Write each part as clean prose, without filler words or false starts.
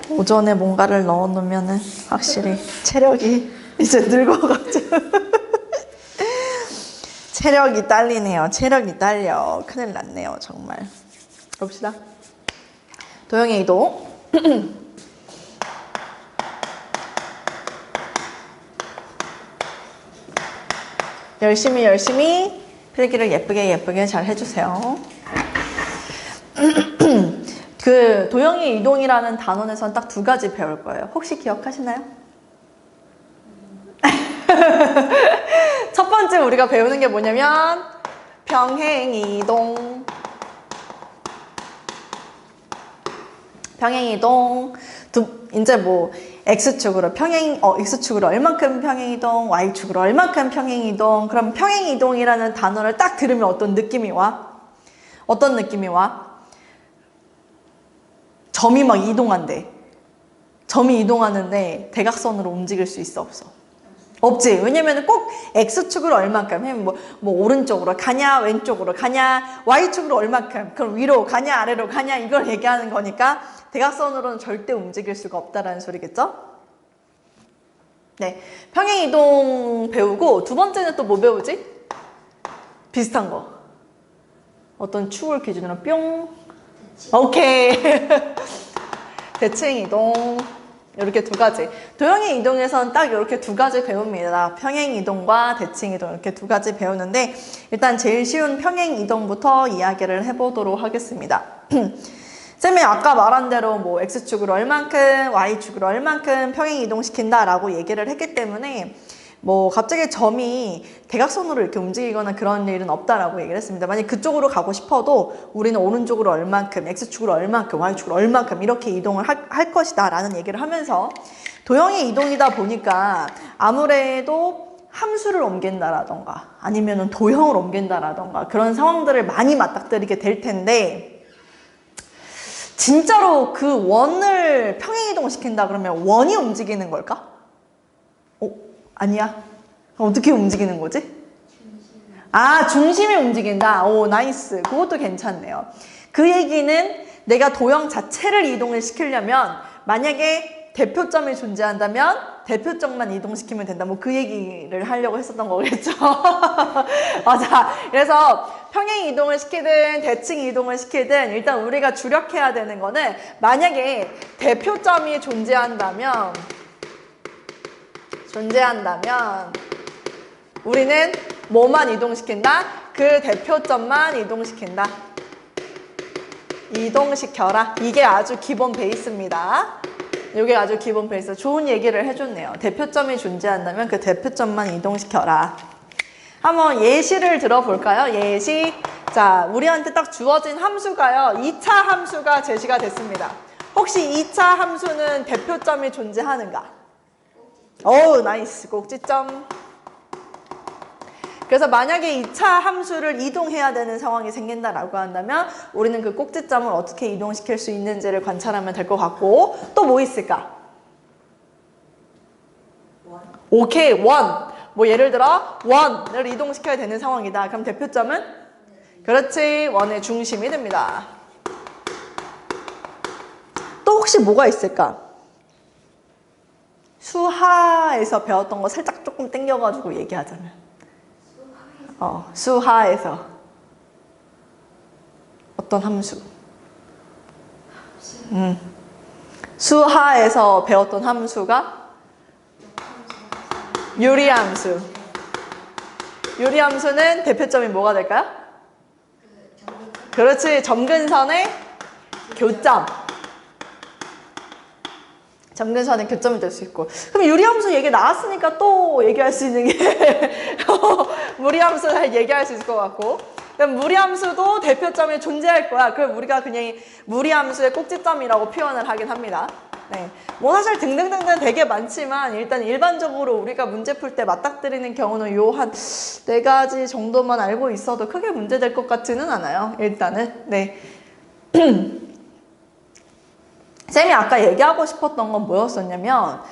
오전에 뭔가를 넣어놓으면은 확실히 체력이 이제 늙어가지고 체력이 딸리네요. 체력이 딸려. 큰일 났네요. 정말. 봅시다. 도형의 이동. 열심히 필기를 예쁘게 잘 해주세요. 그 도형의 이동이라는 단원에선 딱 두 가지 배울 거예요. 혹시 기억하시나요? 첫 번째 우리가 배우는 게 뭐냐면 평행이동. 이제 뭐 X축으로 X축으로 얼만큼 평행이동, Y축으로 얼만큼 평행이동. 그럼 평행이동이라는 단어를 딱 들으면 어떤 느낌이 와? 어떤 느낌이 와? 점이 막 이동한대. 점이 이동하는데 대각선으로 움직일 수 있어, 없어? 없지. 왜냐면 꼭 X축으로 얼만큼, 뭐 오른쪽으로 가냐, 왼쪽으로 가냐, Y축으로 얼만큼, 그럼 위로 가냐, 아래로 가냐, 이걸 얘기하는 거니까 대각선으로는 절대 움직일 수가 없다라는 소리겠죠? 네. 평행이동 배우고, 두 번째는 또 뭐 배우지? 비슷한 거. 어떤 축을 기준으로 뿅. 오케이. 대칭이동. 이렇게 두 가지. 도형의 이동에서는 딱 이렇게 두 가지 배웁니다. 평행이동과 대칭이동 이렇게 두 가지 배우는데 일단 제일 쉬운 평행이동부터 이야기를 해보도록 하겠습니다. 쌤이 아까 말한 대로 뭐 X축으로 얼만큼, Y축으로 얼만큼 평행이동시킨다라고 얘기를 했기 때문에 뭐 갑자기 점이 대각선으로 이렇게 움직이거나 그런 일은 없다라고 얘기를 했습니다. 만약 그쪽으로 가고 싶어도 우리는 오른쪽으로 얼만큼, X축으로 얼만큼, Y축으로 얼만큼 이렇게 이동을 할 것이다 라는 얘기를 하면서 도형의 이동이다 보니까 아무래도 함수를 옮긴다라던가 아니면 도형을 옮긴다라던가 그런 상황들을 많이 맞닥뜨리게 될 텐데 진짜로 그 원을 평행이동 시킨다 그러면 원이 움직이는 걸까? 아니야. 어떻게 움직이는 거지? 중심이 움직인다. 오, 나이스. 그것도 괜찮네요. 그 얘기는 내가 도형 자체를 이동을 시키려면 만약에 대표점이 존재한다면 대표점만 이동시키면 된다. 뭐 그 얘기를 하려고 했었던 거겠죠. 맞아. 그래서 평행 이동을 시키든 대칭 이동을 시키든 일단 우리가 주력해야 되는 거는 만약에 대표점이 존재한다면 우리는 뭐만 이동시킨다? 그 대표점만 이동시킨다. 이동시켜라. 이게 아주 기본 베이스입니다. 이게 아주 기본 베이스. 좋은 얘기를 해줬네요. 대표점이 존재한다면 그 대표점만 이동시켜라. 한번 예시를 들어볼까요? 예시. 자, 우리한테 딱 주어진 함수가요. 2차 함수가 제시가 됐습니다. 혹시 2차 함수는 대표점이 존재하는가? 오, 나이스. 꼭지점. 그래서 만약에 2차 함수를 이동해야 되는 상황이 생긴다라고 한다면 우리는 그 꼭지점을 어떻게 이동시킬 수 있는지를 관찰하면 될 것 같고 또 뭐 있을까? 오케이, 원. 뭐 예를 들어 원을 이동시켜야 되는 상황이다. 그럼 대표점은? 그렇지, 원의 중심이 됩니다. 또 혹시 뭐가 있을까? 수하에서 배웠던 거 살짝 조금 땡겨가지고 얘기하자면 수하에서 어떤 함수? 수하에서 배웠던 함수가 유리함수. 유리함수는 대표점이 뭐가 될까요? 그렇지, 점근선의 교점. 점근선의 교점이 될 수 있고. 그럼 유리함수 얘기 나왔으니까 또 얘기할 수 있는 게 무리함수 얘기할 수 있을 것 같고. 그럼 무리함수도 대표점이 존재할 거야. 그럼 우리가 그냥 무리함수의 꼭지점이라고 표현을 하긴 합니다. 네. 뭐 사실 등등등등 되게 많지만 일단 일반적으로 우리가 문제 풀 때 맞닥뜨리는 경우는 요 한 4가지 정도만 알고 있어도 크게 문제될 것 같지는 않아요. 일단은. 네. 쌤이 아까 얘기하고 싶었던 건 뭐였었냐면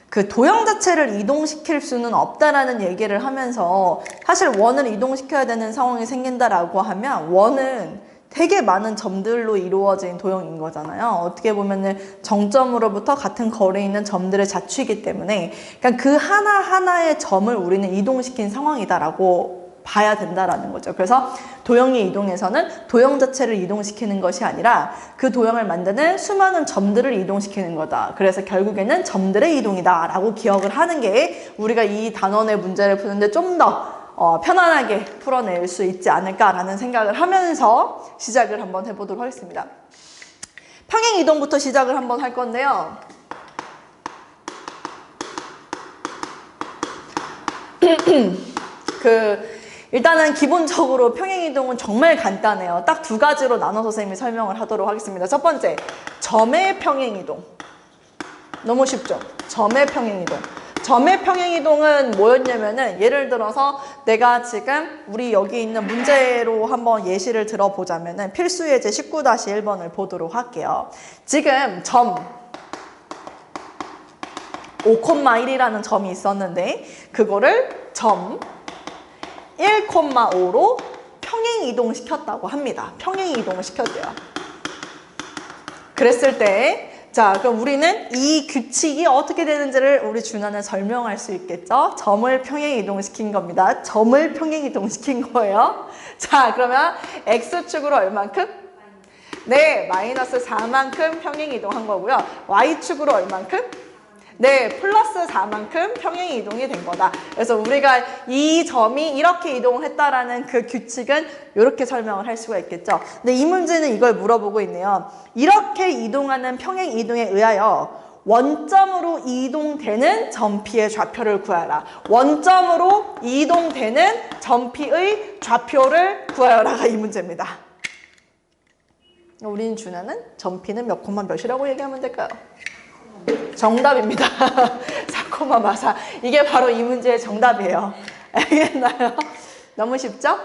그 도형 자체를 이동시킬 수는 없다라는 얘기를 하면서 사실 원을 이동시켜야 되는 상황이 생긴다라고 하면 원은 되게 많은 점들로 이루어진 도형인 거잖아요. 어떻게 보면은 정점으로부터 같은 거리에 있는 점들의 자취이기 때문에 그러니까 그 하나하나의 점을 우리는 이동시킨 상황이다라고 봐야 된다라는 거죠. 그래서 도형의 이동에서는 도형 자체를 이동시키는 것이 아니라 그 도형을 만드는 수많은 점들을 이동시키는 거다. 그래서 결국에는 점들의 이동이다 라고 기억을 하는 게 우리가 이 단원의 문제를 푸는데 좀 더 편안하게 풀어낼 수 있지 않을까라는 생각을 하면서 시작을 한번 해보도록 하겠습니다. 평행 이동부터 시작을 한번 할 건데요. 일단은 기본적으로 평행 이동은 정말 간단해요. 딱 두 가지로 나눠서 선생님이 설명을 하도록 하겠습니다. 첫 번째, 점의 평행 이동. 너무 쉽죠? 점의 평행 이동. 점의 평행 이동은 뭐였냐면은 예를 들어서 내가 지금 우리 여기 있는 문제로 한번 예시를 들어보자면은 필수 예제 19-1번을 보도록 할게요. 지금 점 5,1이라는 점이 있었는데 그거를 점 1,5로 평행 이동시켰다고 합니다. 평행 이동을 시켰대요. 그랬을 때 자, 그럼 우리는 이 규칙이 어떻게 되는지를 우리 준하는 설명할 수 있겠죠? 점을 평행 이동시킨 겁니다. 점을 평행 이동시킨 거예요. 자, 그러면 X축으로 얼만큼? 네, 마이너스 4만큼 평행 이동한 거고요. Y축으로 얼만큼? 네, 플러스 4만큼 평행 이동이 된 거다. 그래서 우리가 이 점이 이렇게 이동을 했다라는 그 규칙은 이렇게 설명을 할 수가 있겠죠. 근데 이 문제는 이걸 물어보고 있네요. 이렇게 이동하는 평행 이동에 의하여 원점으로 이동되는 점P의 좌표를 구하라. 원점으로 이동되는 점P의 좌표를 구하여라가 이 문제입니다. 우린 준하는 점P는 몇 콤마 몇이라고 얘기하면 될까요? 정답입니다. 4,4. 이게 바로 이 문제의 정답이에요. 알겠나요? 너무 쉽죠?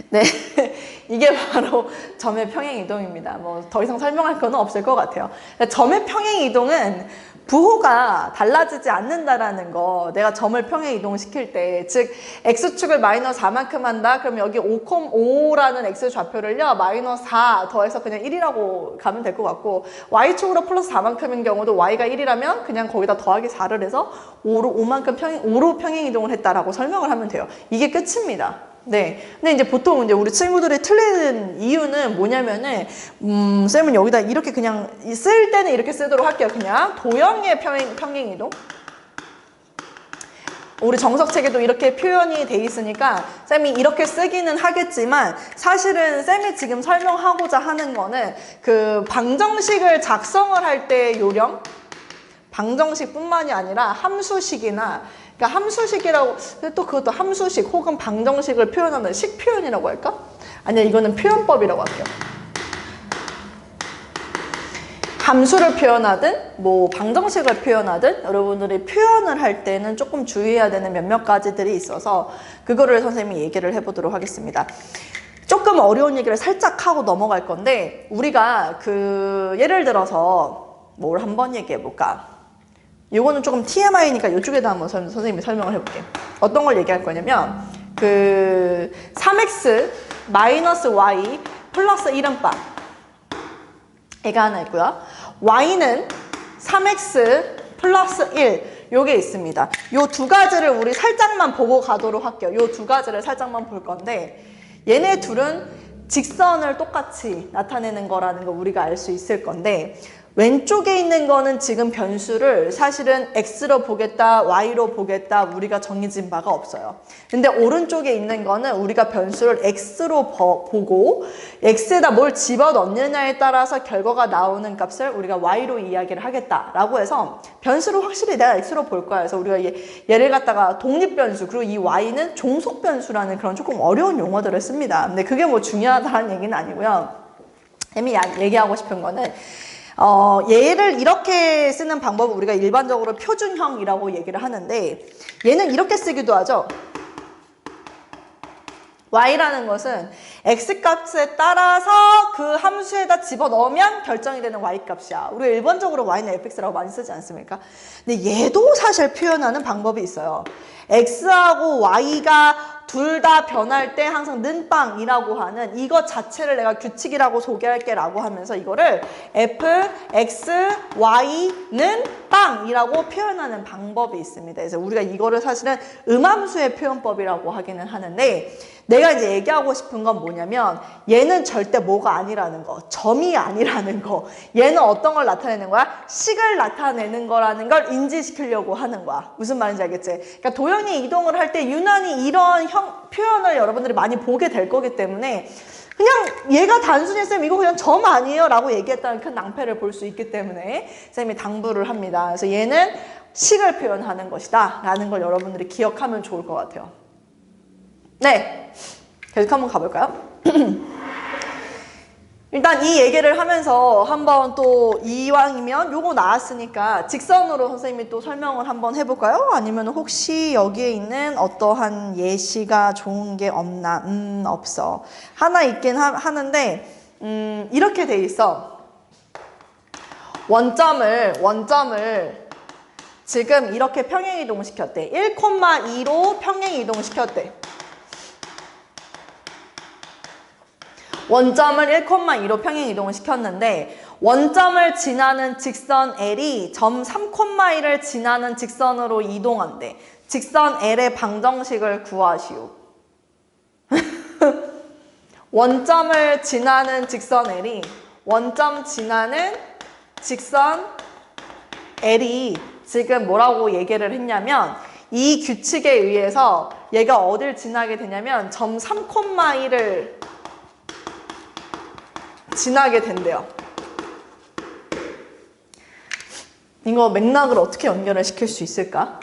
네. 이게 바로 점의 평행 이동입니다. 뭐 더 이상 설명할 건 없을 것 같아요. 점의 평행 이동은 부호가 달라지지 않는다라는 거. 내가 점을 평행 이동시킬 때, 즉 X축을 마이너스 4만큼 한다. 그럼 여기 5,5라는 X 좌표를요, 마이너스 4 더해서 그냥 1이라고 가면 될 것 같고, Y축으로 플러스 4만큼인 경우도 Y가 1이라면 그냥 거기다 더하기 4를 해서 5로 평행 이동을 했다라고 설명을 하면 돼요. 이게 끝입니다. 네. 근데 이제 보통 이제 우리 친구들이 틀리는 이유는 뭐냐면은, 쌤은 여기다 이렇게 그냥 쓸 때는 이렇게 쓰도록 할게요. 그냥 도형의 평행 이동. 우리 정석책에도 이렇게 표현이 돼 있으니까 쌤이 이렇게 쓰기는 하겠지만 사실은 쌤이 지금 설명하고자 하는 거는 그 방정식을 작성을 할 때 요령, 방정식뿐만이 아니라 함수식이나 그러니까 함수식이라고 또 그것도 함수식 혹은 방정식을 표현하는 식표현이라고 할까? 아니야, 이거는 표현법이라고 할게요. 함수를 표현하든 뭐 방정식을 표현하든 여러분들이 표현을 할 때는 조금 주의해야 되는 몇몇 가지들이 있어서 그거를 선생님이 얘기를 해보도록 하겠습니다. 조금 어려운 얘기를 살짝 하고 넘어갈 건데 우리가 예를 들어서 뭘 한번 얘기해 볼까? 이거는 조금 TMI니까 이쪽에다 한번 선생님이 설명을 해볼게요. 어떤 걸 얘기할 거냐면 3x 마이너스 y 플러스 1은바 얘가 하나 있고요. y는 3x 플러스 1 요게 있습니다. 요 두 가지를 우리 살짝만 보고 가도록 할게요. 요 두 가지를 살짝만 볼 건데 얘네 둘은 직선을 똑같이 나타내는 거라는 거 우리가 알 수 있을 건데 왼쪽에 있는 거는 지금 변수를 사실은 x로 보겠다, y로 보겠다 우리가 정해진 바가 없어요. 근데 오른쪽에 있는 거는 우리가 변수를 x로 보고 x에다 뭘 집어넣느냐에 따라서 결과가 나오는 값을 우리가 y로 이야기를 하겠다라고 해서 변수를 확실히 내가 x로 볼 거야. 그래서 우리가 얘를 갖다가 독립변수 그리고 이 y는 종속변수라는 그런 조금 어려운 용어들을 씁니다. 근데 그게 뭐 중요하다는 얘기는 아니고요. 이미 얘기하고 싶은 거는 얘를 이렇게 쓰는 방법을 우리가 일반적으로 표준형이라고 얘기를 하는데 얘는 이렇게 쓰기도 하죠. y라는 것은 x값에 따라서 그 함수에다 집어넣으면 결정이 되는 y값이야. 우리가 일반적으로 y는 fx라고 많이 쓰지 않습니까? 근데 얘도 사실 표현하는 방법이 있어요. x하고 y가 둘 다 변할 때 항상 는 빵이라고 하는 이것 자체를 내가 규칙이라고 소개할게 라고 하면서 이거를 f, x, y는 빵이라고 표현하는 방법이 있습니다. 그래서 우리가 이거를 사실은 음함수의 표현법이라고 하기는 하는데 내가 이제 얘기하고 싶은 건 뭐냐면 얘는 절대 뭐가 아니라는 거, 점이 아니라는 거, 얘는 어떤 걸 나타내는 거야? 식을 나타내는 거라는 걸 인지시키려고 하는 거야. 무슨 말인지 알겠지? 그러니까 도형의 이동을 할 때 유난히 이런 표현을 여러분들이 많이 보게 될 거기 때문에 그냥 얘가 단순히 쌤 이거 그냥 점 아니에요 라고 얘기했다는 큰 낭패를 볼 수 있기 때문에 쌤이 당부를 합니다. 그래서 얘는 식을 표현하는 것이다 라는 걸 여러분들이 기억하면 좋을 것 같아요. 네, 계속 한번 가볼까요? 일단 이 얘기를 하면서 한번 또 이왕이면 요거 나왔으니까 직선으로 선생님이 또 설명을 한번 해볼까요? 아니면 혹시 여기에 있는 어떠한 예시가 좋은 게 없나? 없어. 하나 있긴 하는데 이렇게 돼 있어. 원점을 지금 이렇게 평행이동 시켰대. 1,2로 평행이동 시켰대. 원점을 1,2로 평행이동을 시켰는데 원점을 지나는 직선 L이 점 3,1을 지나는 직선으로 이동한대. 직선 L의 방정식을 구하시오. 원점을 지나는 직선 L이 원점 지나는 직선 L이 지금 뭐라고 얘기를 했냐면 이 규칙에 의해서 얘가 어딜 지나게 되냐면 점 3,1을 지나게 된대요. 이거 맥락을 어떻게 연결을 시킬 수 있을까?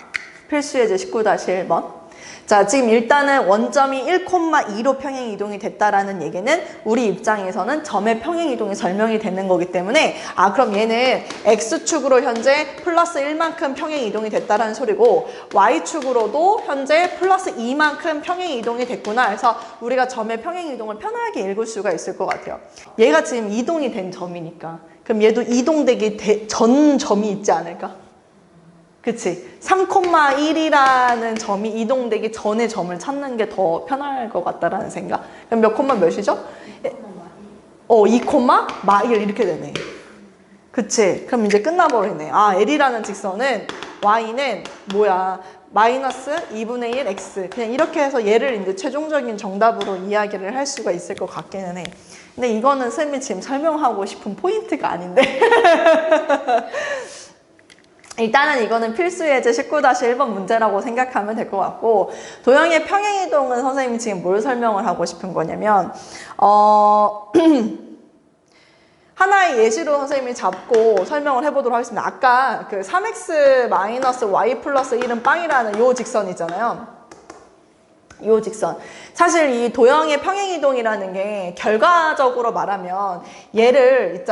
필수예제 19-1번. 자, 지금 일단은 원점이 1,2로 평행 이동이 됐다라는 얘기는 우리 입장에서는 점의 평행 이동이 설명이 되는 거기 때문에 그럼 얘는 X축으로 현재 플러스 1만큼 평행 이동이 됐다라는 소리고 Y축으로도 현재 플러스 2만큼 평행 이동이 됐구나 해서 우리가 점의 평행 이동을 편하게 읽을 수가 있을 것 같아요. 얘가 지금 이동이 된 점이니까 그럼 얘도 이동되기 전 점이 있지 않을까? 그치? 3,1이라는 점이 이동되기 전의 점을 찾는 게 더 편할 것 같다라는 생각. 그럼 몇 콤마 몇이죠? 2,1 이렇게 되네. 그치? 그럼 이제 끝나버리네. L이라는 직선은 Y는 뭐야? 마이너스 2분의 1 X. 그냥 이렇게 해서 얘를 이제 최종적인 정답으로 이야기를 할 수가 있을 것 같기는 해. 근데 이거는 쌤이 지금 설명하고 싶은 포인트가 아닌데. 일단은 이거는 필수예제 19-1번 문제라고 생각하면 될 것 같고 도형의 평행이동은 선생님이 지금 뭘 설명을 하고 싶은 거냐면 하나의 예시로 선생님이 잡고 설명을 해보도록 하겠습니다. 아까 그 3x-y 플러스 1은 빵이라는 요 직선 있잖아요. 요 직선. 사실 이 도형의 평행이동이라는 게 결과적으로 말하면 얘를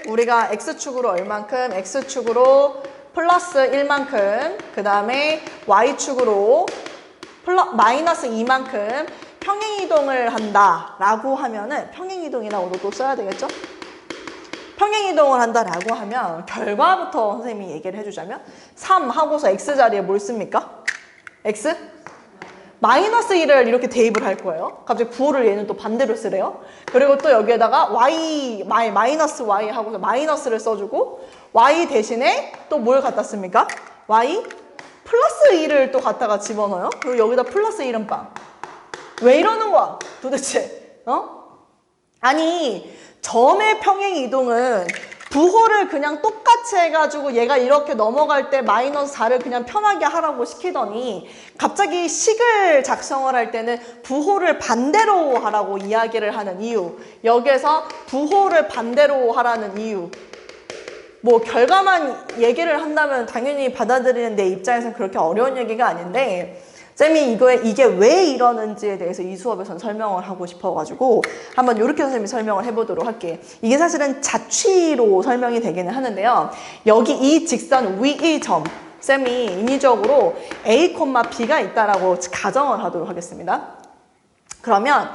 우리가 x축으로 얼만큼, x축으로 플러스 1만큼, 그 다음에 y축으로 마이너스 2만큼 평행이동을 한다라고 하면은 평행이동이라고도 또 써야 되겠죠? 평행이동을 한다라고 하면 결과부터 선생님이 얘기를 해주자면 3 하고서 x 자리에 뭘 씁니까? x? 마이너스 1을 이렇게 대입을 할 거예요. 갑자기 9를 얘는 또 반대로 쓰래요. 그리고 또 여기에다가 마이너스 y 하고서 마이너스를 써주고 y 대신에 또 뭘 갖다 씁니까? y 플러스 1을 또 갖다가 집어넣어요. 그리고 여기다 플러스 1은 빵. 왜 이러는 거야? 도대체. 아니 점의 평행 이동은 부호를 그냥 똑같이 해가지고 얘가 이렇게 넘어갈 때 마이너스 4를 그냥 편하게 하라고 시키더니 갑자기 식을 작성을 할 때는 부호를 반대로 하라고 이야기를 하는 이유. 여기에서 부호를 반대로 하라는 이유. 뭐 결과만 얘기를 한다면 당연히 받아들이는 내 입장에서는 그렇게 어려운 얘기가 아닌데 쌤이 이게 왜 이러는지에 대해서 이 수업에서는 설명을 하고 싶어가지고 한번 이렇게 선생님이 설명을 해보도록 할게요. 이게 사실은 자취로 설명이 되기는 하는데요. 여기 이 직선 위의 점 쌤이 인위적으로 A, B가 있다라고 가정을 하도록 하겠습니다. 그러면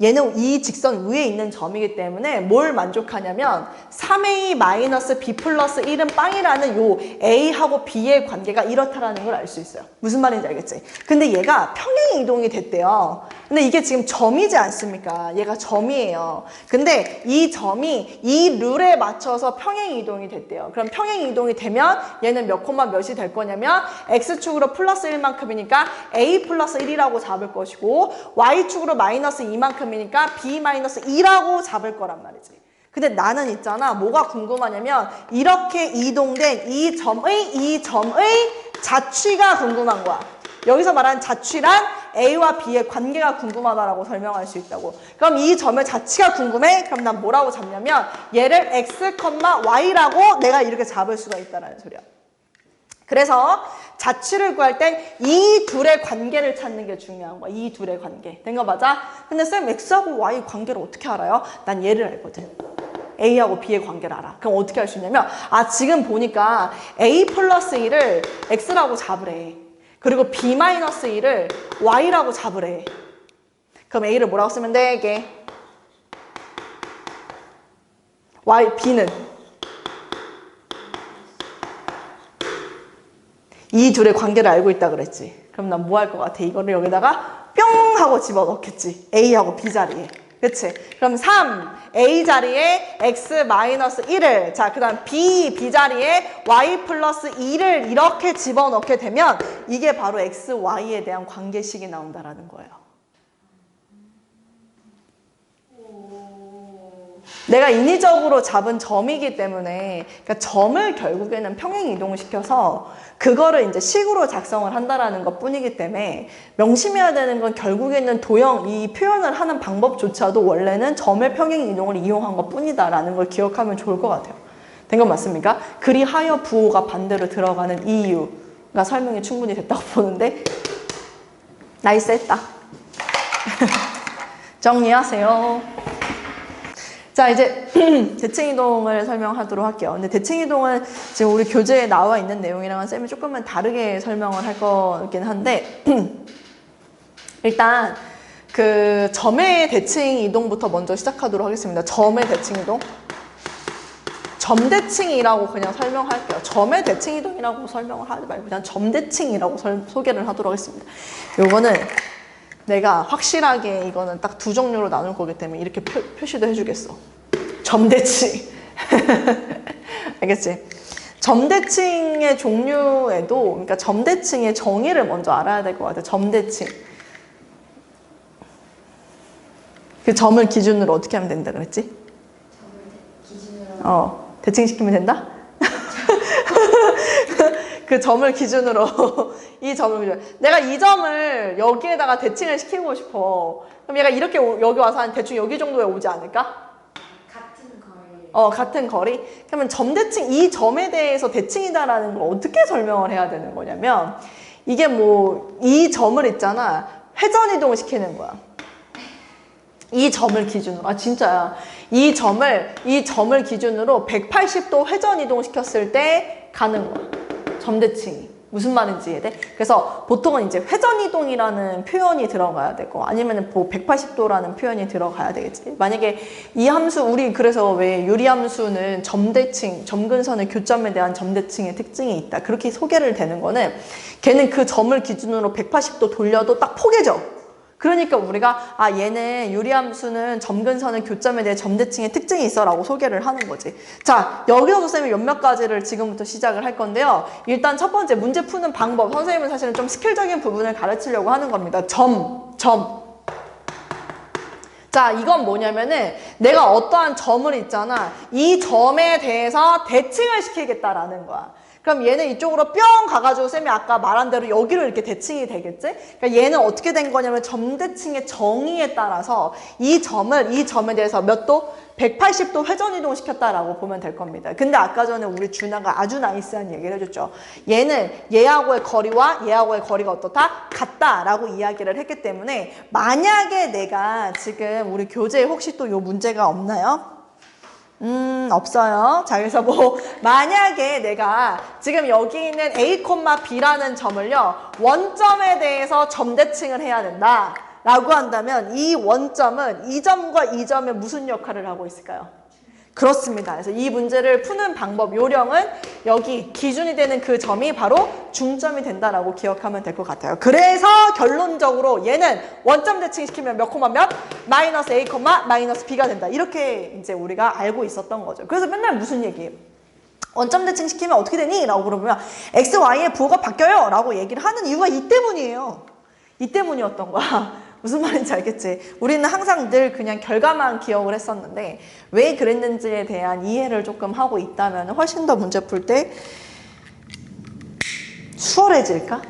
얘는 이 직선 위에 있는 점이기 때문에 뭘 만족하냐면 3a 마이너스 b 플러스 1은 빵이라는 요 a하고 b의 관계가 이렇다라는 걸 알 수 있어요. 무슨 말인지 알겠지? 근데 얘가 평행 이동이 됐대요. 근데 이게 지금 점이지 않습니까? 얘가 점이에요. 근데 이 점이 이 룰에 맞춰서 평행 이동이 됐대요. 그럼 평행 이동이 되면 얘는 몇 콤마 몇이 될 거냐면 x축으로 플러스 1만큼이니까 a 플러스 1이라고 잡을 것이고 y축으로 마이너스 2만큼이니까 b 마이너스 2라고 잡을 거란 말이지. 근데 나는 있잖아, 뭐가 궁금하냐면 이렇게 이동된 이 점의 자취가 궁금한 거야. 여기서 말하는 자취란 A와 B의 관계가 궁금하다라고 설명할 수 있다고. 그럼 이 점의 자취가 궁금해? 그럼 난 뭐라고 잡냐면 얘를 x, y라고 내가 이렇게 잡을 수가 있다는 소리야. 그래서 자취를 구할 땐 이 둘의 관계를 찾는 게 중요한 거야. 이 둘의 관계. 된 거 맞아? 근데 쌤 x하고 y 관계를 어떻게 알아요? 난 얘를 알거든. A하고 B의 관계를 알아. 그럼 어떻게 할 수 있냐면 지금 보니까 A 플러스 1을 x라고 잡으래. 그리고 B 마이너스 1을 y라고 잡으래. 그럼 A를 뭐라고 쓰면 돼? 이게 B는 이 둘의 관계를 알고 있다 그랬지. 그럼 난 뭐 할 것 같아? 이거를 여기다가 뿅 하고 집어넣겠지. A하고 B 자리에. 그치? 그럼 3, A 자리에 X 마이너스 1을, 자, 그 다음 B 자리에 Y 플러스 2를 이렇게 집어넣게 되면 이게 바로 X, Y에 대한 관계식이 나온다라는 거예요. 내가 인위적으로 잡은 점이기 때문에, 그러니까 점을 결국에는 평행 이동을 시켜서 그거를 이제 식으로 작성을 한다라는 것 뿐이기 때문에 명심해야 되는 건 결국에는 도형, 이 표현을 하는 방법조차도 원래는 점의 평행 이동을 이용한 것 뿐이다라는 걸 기억하면 좋을 것 같아요. 된 건 맞습니까? 그리하여 부호가 반대로 들어가는 이유가 설명이 충분히 됐다고 보는데 나이스 했다. 정리하세요. 자, 이제 대칭이동을 설명하도록 할게요. 근데 대칭이동은 지금 우리 교재에 나와 있는 내용이랑은 쌤이 조금은 다르게 설명을 할 거긴 한데 일단 그 점의 대칭이동부터 먼저 시작하도록 하겠습니다. 점의 대칭이동. 점대칭이라고 그냥 설명할게요. 점의 대칭이동이라고 설명을 하지 말고 그냥 점대칭이라고 소개를 하도록 하겠습니다. 요거는 내가 확실하게 이거는 딱 두 종류로 나눌 거기 때문에 이렇게 표시도 해주겠어. 점대칭. 알겠지? 점대칭의 종류에도, 그러니까 점대칭의 정의를 먼저 알아야 될 것 같아. 점대칭. 그 점을 기준으로 어떻게 하면 된다 그랬지? 점을 기준으로. 대칭시키면 된다? 그 점을 기준으로 이 점을 기준으로 내가 이 점을 여기에다가 대칭을 시키고 싶어. 그럼 얘가 이렇게 여기 와서 한 대충 여기 정도에 오지 않을까? 같은 거리. 같은 거리? 그러면 점대칭, 이 점에 대해서 대칭이다라는 걸 어떻게 설명을 해야 되는 거냐면 이게 뭐 이 점을 있잖아. 회전 이동을 시키는 거야. 이 점을 기준으로. 진짜야. 이 점을 기준으로 180도 회전 이동 시켰을 때 가는 거야. 점대칭이. 무슨 말인지 이해돼? 그래서 보통은 이제 회전 이동이라는 표현이 들어가야 되고 아니면 뭐 180도라는 표현이 들어가야 되겠지. 만약에 이 함수, 우리 그래서 왜 유리함수는 점대칭, 점근선의 교점에 대한 점대칭의 특징이 있다. 그렇게 소개를 되는 거는 걔는 그 점을 기준으로 180도 돌려도 딱 포개져. 그러니까 우리가 얘는 유리함수는 점근선의 교점에 대해 점대칭의 특징이 있어 라고 소개를 하는 거지. 자, 여기서도 쌤이 몇몇 가지를 지금부터 시작을 할 건데요. 일단 첫 번째 문제 푸는 방법. 선생님은 사실은 좀 스킬적인 부분을 가르치려고 하는 겁니다. 점. 자, 이건 뭐냐면은 내가 어떠한 점을 있잖아. 이 점에 대해서 대칭을 시키겠다라는 거야. 그럼 얘는 이쪽으로 뿅 가가지고 쌤이 아까 말한 대로 여기로 이렇게 대칭이 되겠지? 그러니까 얘는 어떻게 된 거냐면 점대칭의 정의에 따라서 이 점에 대해서 몇 도? 180도 회전 이동 시켰다라고 보면 될 겁니다. 근데 아까 전에 우리 준하가 아주 나이스한 얘기를 해줬죠. 얘는 얘하고의 거리와 얘하고의 거리가 어떻다? 같다라고 이야기를 했기 때문에 만약에 내가 지금 우리 교재에 혹시 또 요 문제가 없나요? 없어요. 자, 그래서 뭐 만약에 내가 지금 여기 있는 A, B라는 점을요 원점에 대해서 점대칭을 해야 된다. 라고 한다면 이 원점은 이 점과 이 점에 무슨 역할을 하고 있을까요? 그렇습니다. 그래서 이 문제를 푸는 방법, 요령은 여기 기준이 되는 그 점이 바로 중점이 된다라고 기억하면 될 것 같아요. 그래서 결론적으로 얘는 원점 대칭시키면 몇 콤마 몇? 마이너스 A, 마이너스 B가 된다. 이렇게 이제 우리가 알고 있었던 거죠. 그래서 맨날 무슨 얘기예요? 원점 대칭시키면 어떻게 되니? 라고 물어보면 X, Y의 부호가 바뀌어요 라고 얘기를 하는 이유가 이 때문이에요. 이 때문이었던 거야. 무슨 말인지 알겠지? 우리는 항상 늘 그냥 결과만 기억을 했었는데 왜 그랬는지에 대한 이해를 조금 하고 있다면 훨씬 더 문제 풀 때 수월해질까?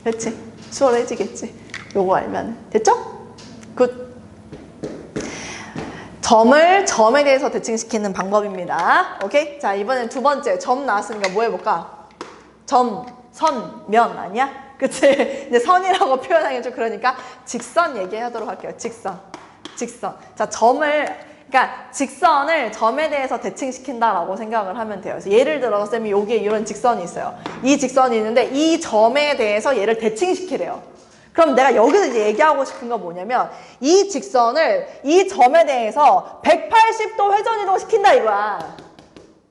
그렇지? 수월해지겠지? 요거 알면 됐죠? 굿. 점을 점에 대해서 대칭시키는 방법입니다. 오케이? 자, 이번엔 두 번째 점 나왔으니까 뭐 해볼까? 점, 선, 면 아니야? 그치? 이제 선이라고 표현하기 좀 그러니까 직선 얘기하도록 할게요. 직선. 자, 그러니까 직선을 점에 대해서 대칭시킨다라고 생각을 하면 돼요. 그래서 예를 들어서 쌤이 여기에 이런 직선이 있어요. 이 직선이 있는데 이 점에 대해서 얘를 대칭시키래요. 그럼 내가 여기서 이제 얘기하고 싶은 건 뭐냐면 이 직선을 이 점에 대해서 180도 회전이동 시킨다 이거야.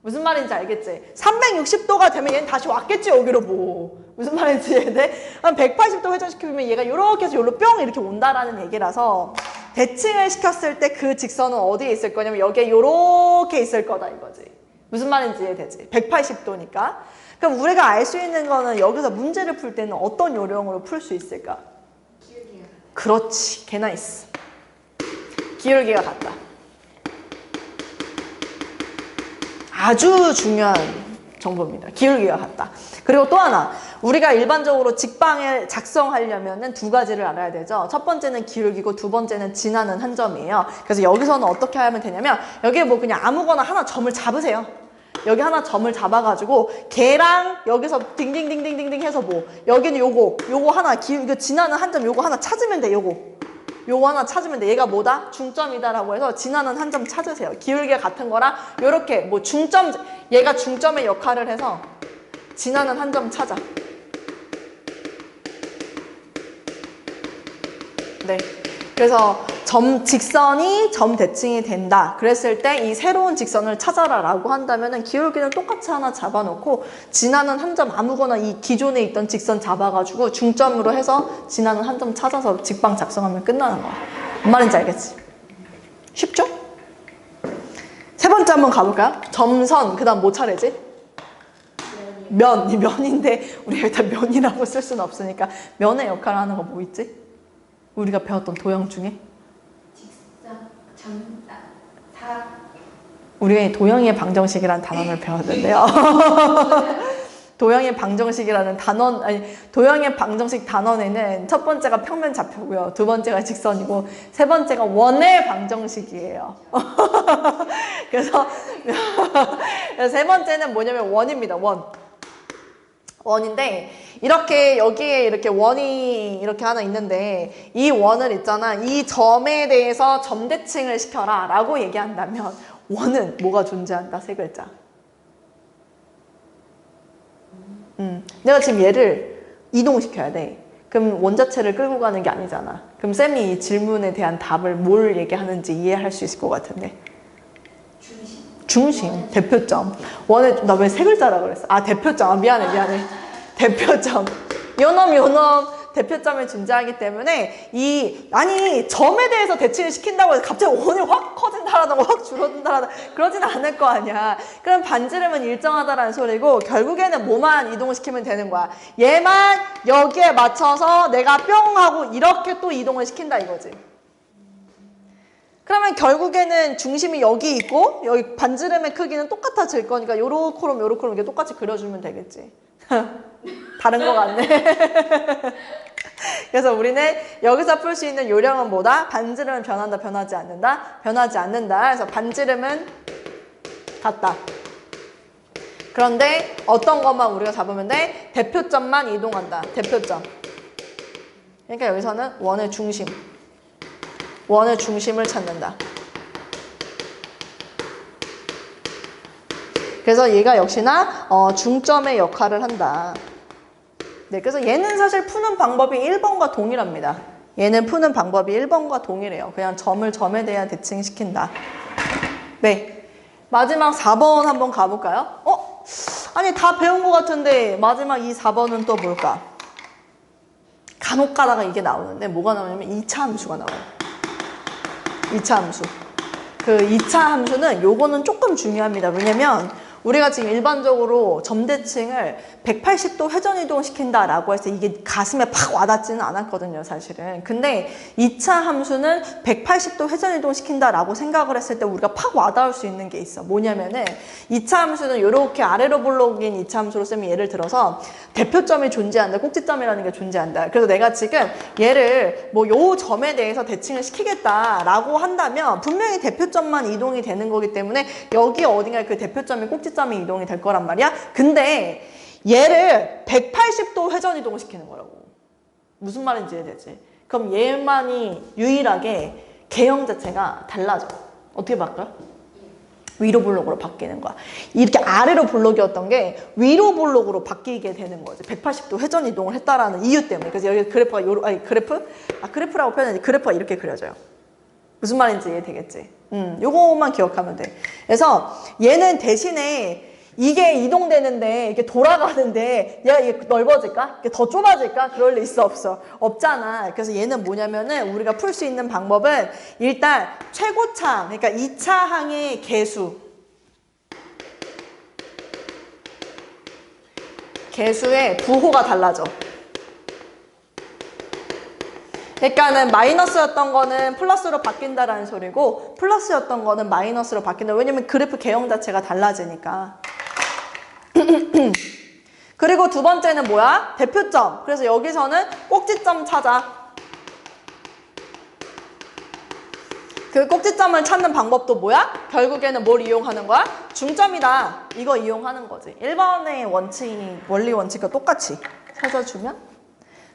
무슨 말인지 알겠지? 360도가 되면 얘는 다시 왔겠지 여기로 뭐. 무슨 말인지 이해돼? 180도 회전시키면 얘가 이렇게 해서 여기로 뿅 이렇게 온다라는 얘기라서 대칭을 시켰을 때 그 직선은 어디에 있을 거냐면 여기에 이렇게 있을 거다 이거지. 무슨 말인지 이해되지? 180도니까. 그럼 우리가 알 수 있는 거는 여기서 문제를 풀 때는 어떤 요령으로 풀 수 있을까? 기울기가 같다. 그렇지. 개 나이스. 기울기가 같다. 아주 중요한 정보입니다. 기울기가 같다. 그리고 또 하나, 우리가 일반적으로 직방을 작성하려면 두 가지를 알아야 되죠. 첫 번째는 기울기고 두 번째는 지나는 한 점이에요. 그래서 여기서는 어떻게 하면 되냐면 여기에 뭐 그냥 아무거나 하나 점을 잡으세요. 여기 하나 점을 잡아가지고 걔랑 여기서 딩딩딩딩딩딩 해서 뭐 여기는 요거 하나 이거 지나는 한 점 요거 하나 찾으면 돼. 요거 하나 찾으면 돼. 얘가 뭐다? 중점이다라고 해서 지나는 한 점 찾으세요. 기울기가 같은 거랑 요렇게 뭐 중점, 얘가 중점의 역할을 해서 지나는 한 점 찾아. 네. 그래서 직선이 점 대칭이 된다. 그랬을 때 이 새로운 직선을 찾아라 라고 한다면은 기울기는 똑같이 하나 잡아놓고 지나는 한 점 아무거나 이 기존에 있던 직선 잡아가지고 중점으로 해서 지나는 한 점 찾아서 직방 작성하면 끝나는 거야. 뭔 말인지 알겠지? 쉽죠? 세 번째 한번 가볼까요? 점선, 그 다음 뭐 차례지? 면인데 우리가 일단 면이라고 쓸 수는 없으니까 면의 역할을 하는 거 뭐 있지? 우리가 배웠던 도형 중에? 직선, 점, 다. 우리가 도형의 방정식이라는 단원을 배웠는데요. 도형의 방정식이라는 단원, 도형의 방정식 단원에는 첫 번째가 평면 좌표고요. 두 번째가 직선이고, 세 번째가 원의 방정식이에요. 그래서 세 번째는 뭐냐면 원입니다. 원인데 이렇게 여기에 이렇게 원이 이렇게 하나 있는데 이 원을 있잖아. 이 점에 대해서 점대칭을 시켜라 라고 얘기한다면 원은 뭐가 존재한다? 세 글자. 내가 지금 얘를 이동시켜야 돼. 그럼 원자체를 끌고 가는 게 아니잖아. 그럼 쌤이 이 질문에 대한 답을 뭘 얘기하는지 이해할 수 있을 것 같은데. 중심, 대표점. 원에 나 왜 세 글자라 그랬어? 아, 대표점. 아, 미안해. 대표점. 요놈 대표점이 존재하기 때문에 점에 대해서 대칭을 시킨다고 해서 갑자기 원이 확 커진다라든가 확 줄어든다라든가 그러진 않을 거 아니야. 그럼 반지름은 일정하다라는 소리고 결국에는 뭐만 이동을 시키면 되는 거야. 얘만 여기에 맞춰서 내가 뿅 하고 이렇게 또 이동을 시킨다 이거지. 그러면 결국에는 중심이 여기 있고 여기 반지름의 크기는 똑같아질 거니까 요렇게럼 이게 똑같이 그려주면 되겠지. 다른 거 같네. 그래서 우리는 여기서 풀 수 있는 요령은 뭐다? 반지름은 변한다, 변하지 않는다? 변하지 않는다. 그래서 반지름은 같다. 그런데 어떤 것만 우리가 잡으면 돼? 대표점만 이동한다. 대표점. 그러니까 여기서는 원의 중심을 찾는다. 그래서 얘가 역시나 중점의 역할을 한다. 네, 그래서 얘는 사실 푸는 방법이 1번과 동일합니다. 얘는 푸는 방법이 1번과 동일해요. 그냥 점을 점에 대한 대칭시킨다. 네, 마지막 4번 한번 가볼까요? 아니 다 배운 것 같은데 마지막 이 4번은 또 뭘까? 간혹 가다가 이게 나오는데 뭐가 나오냐면 2차 함수가 나와요. 2차 함수. 그 2차 함수는 요거는 조금 중요합니다. 왜냐면 우리가 지금 일반적으로 점대칭을 180도 회전 이동시킨다라고 해서 이게 가슴에 팍 와닿지는 않았거든요, 사실은. 근데 2차 함수는 180도 회전 이동시킨다라고 생각을 했을 때 우리가 팍 와닿을 수 있는 게 있어. 뭐냐면은 2차 함수는 이렇게 아래로 볼록인 2차 함수로 쓰면 예를 들어서 대표점이 존재한다, 꼭지점이라는 게 존재한다. 그래서 내가 지금 얘를 뭐 요 점에 대해서 대칭을 시키겠다라고 한다면 분명히 대표점만 이동이 되는 거기 때문에 여기 어딘가에 그 대표점이 꼭지점이 이동이 될 거란 말이야. 근데 얘를 180도 회전 이동을 시키는 거라고. 무슨 말인지 이해되지? 그럼 얘만이 유일하게 개형 자체가 달라져. 어떻게 바꿔요? 위로 볼록으로 바뀌는 거야. 이렇게 아래로 볼록이었던 게 위로 볼록으로 바뀌게 되는 거지. 180도 회전 이동을 했다라는 이유 때문에. 그래서 여기 그래프가 그래프라고 표현하지. 그래프가 이렇게 그려져요. 무슨 말인지 이해되겠지? 요거만 기억하면 돼. 그래서 얘는 대신에 이게 이동되는데, 이게 돌아가는데, 얘가 이게 넓어질까? 이게 더 좁아질까? 그럴 리 있어, 없어? 없잖아. 그래서 얘는 뭐냐면은, 우리가 풀 수 있는 방법은, 일단, 최고차항, 그러니까 2차항의 개수의 부호가 달라져. 그러니까는 마이너스였던 거는 플러스로 바뀐다라는 소리고, 플러스였던 거는 마이너스로 바뀐다. 왜냐면 그래프 개형 자체가 달라지니까. 그리고 두 번째는 뭐야? 대표점. 그래서 여기서는 꼭지점 찾아. 그 꼭지점을 찾는 방법도 뭐야? 결국에는 뭘 이용하는 거야? 중점이다. 이거 이용하는 거지. 1번의 원리 원칙과 똑같이 찾아주면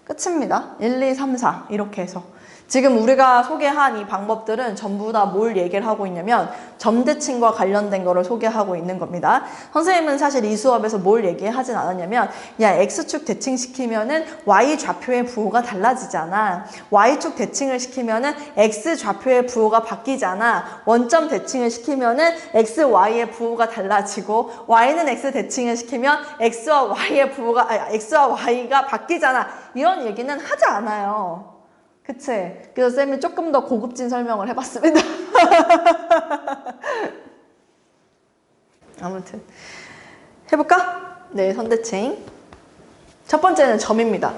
끝입니다. 1, 2, 3, 4 이렇게 해서. 지금 우리가 소개한 이 방법들은 전부 다 뭘 얘기를 하고 있냐면 점대칭과 관련된 거를 소개하고 있는 겁니다. 선생님은 사실 이 수업에서 뭘 얘기하진 않았냐면 야 X축 대칭시키면은 Y 좌표의 부호가 달라지잖아. Y축 대칭을 시키면은 X 좌표의 부호가 바뀌잖아. 원점 대칭을 시키면은 X, Y의 부호가 달라지고 Y는 X 대칭을 시키면 X와 Y가 바뀌잖아. 이런 얘기는 하지 않아요. 그치? 그래서 쌤이 조금 더 고급진 설명을 해봤습니다. 아무튼 해볼까? 네, 선대칭. 첫 번째는 점입니다.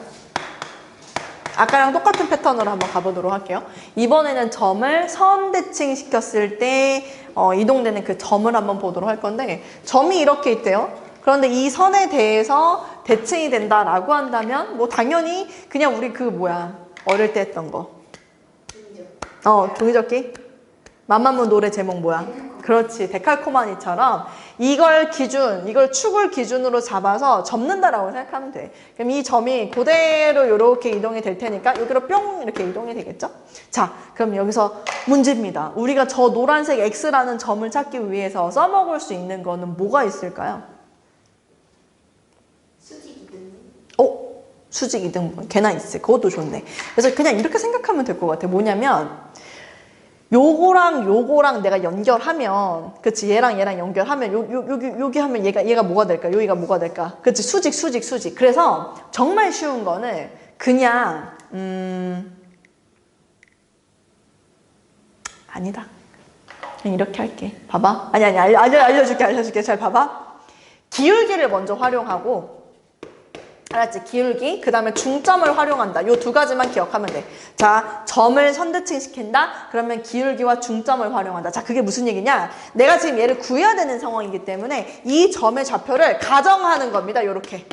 아까랑 똑같은 패턴으로 한번 가보도록 할게요. 이번에는 점을 선대칭 시켰을 때 이동되는 그 점을 한번 보도록 할 건데 점이 이렇게 있대요. 그런데 이 선에 대해서 대칭이 된다라고 한다면 뭐 당연히 그냥 우리 어릴 때 했던 거. 종이접기? 맘마무 노래 제목 뭐야? 그렇지. 데칼코마니처럼 이걸 축을 기준으로 잡아서 접는다라고 생각하면 돼. 그럼 이 점이 그대로 이렇게 이동이 될 테니까 여기로 뿅 이렇게 이동이 되겠죠? 자, 그럼 여기서 문제입니다. 우리가 저 노란색 X라는 점을 찾기 위해서 써먹을 수 있는 거는 뭐가 있을까요? 수직 이등분. 걔나 있어. 그것도 좋네. 그래서 그냥 이렇게 생각하면 될 것 같아. 뭐냐면 요거랑 내가 연결하면 그치 얘랑 연결하면 여기 하면 얘가 뭐가 될까? 여기가 뭐가 될까? 그치 수직. 그래서 정말 쉬운 거는 그냥 아니다. 그냥 이렇게 할게. 봐봐. 아니 알려줄게. 잘 봐봐. 기울기를 먼저 활용하고 알았지? 기울기, 그 다음에 중점을 활용한다. 요 두 가지만 기억하면 돼. 자, 점을 선대칭 시킨다? 그러면 기울기와 중점을 활용한다. 자, 그게 무슨 얘기냐? 내가 지금 얘를 구해야 되는 상황이기 때문에 이 점의 좌표를 가정하는 겁니다. 요렇게.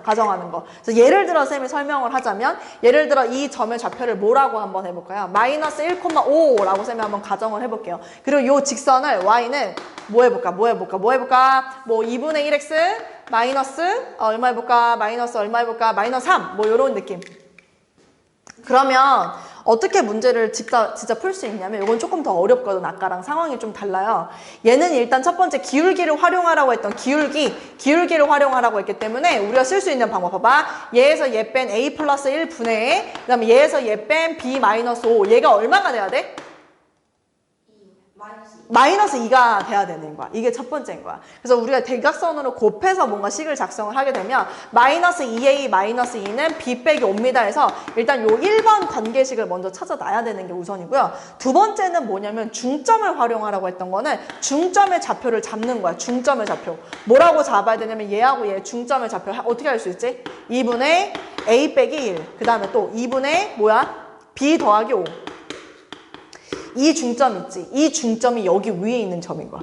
가정하는 거. 그래서 예를 들어 쌤이 설명을 하자면 예를 들어 이 점의 좌표를 뭐라고 한번 해볼까요? 마이너스 1,5라고 쌤이 한번 가정을 해볼게요. 그리고 요 직선을 y는 뭐 해볼까? 뭐 2분의 1x 마이너스 얼마 해볼까? 마이너스 얼마 해볼까? 마이너스 3 뭐 요런 느낌. 그러면 어떻게 문제를 진짜 풀 수 있냐면 이건 조금 더 어렵거든. 아까랑 상황이 좀 달라요. 얘는 일단 첫 번째 기울기를 활용하라고 했던 기울기를 활용하라고 했기 때문에 우리가 쓸 수 있는 방법 봐봐. 얘에서 얘 뺀 a 플러스 1분의 그 다음에 얘에서 얘 뺀 b 마이너스 5 얘가 얼마가 돼야 돼? 마이너스 2가 돼야 되는 거야. 이게 첫 번째인 거야. 그래서 우리가 대각선으로 곱해서 뭔가 식을 작성을 하게 되면 마이너스 2a 마이너스 2는 b 빼기 5입니다 해서 일단 요 1번 관계식을 먼저 찾아놔야 되는 게 우선이고요. 두 번째는 뭐냐면 중점을 활용하라고 했던 거는 중점의 좌표를 잡는 거야. 중점의 좌표. 뭐라고 잡아야 되냐면 얘하고 얘 중점의 좌표 어떻게 할 수 있지? 2분의 a 빼기 1. 그 다음에 또 2분의 뭐야? b 더하기 5. 이 중점 있지? 이 중점이 여기 위에 있는 점인 거야.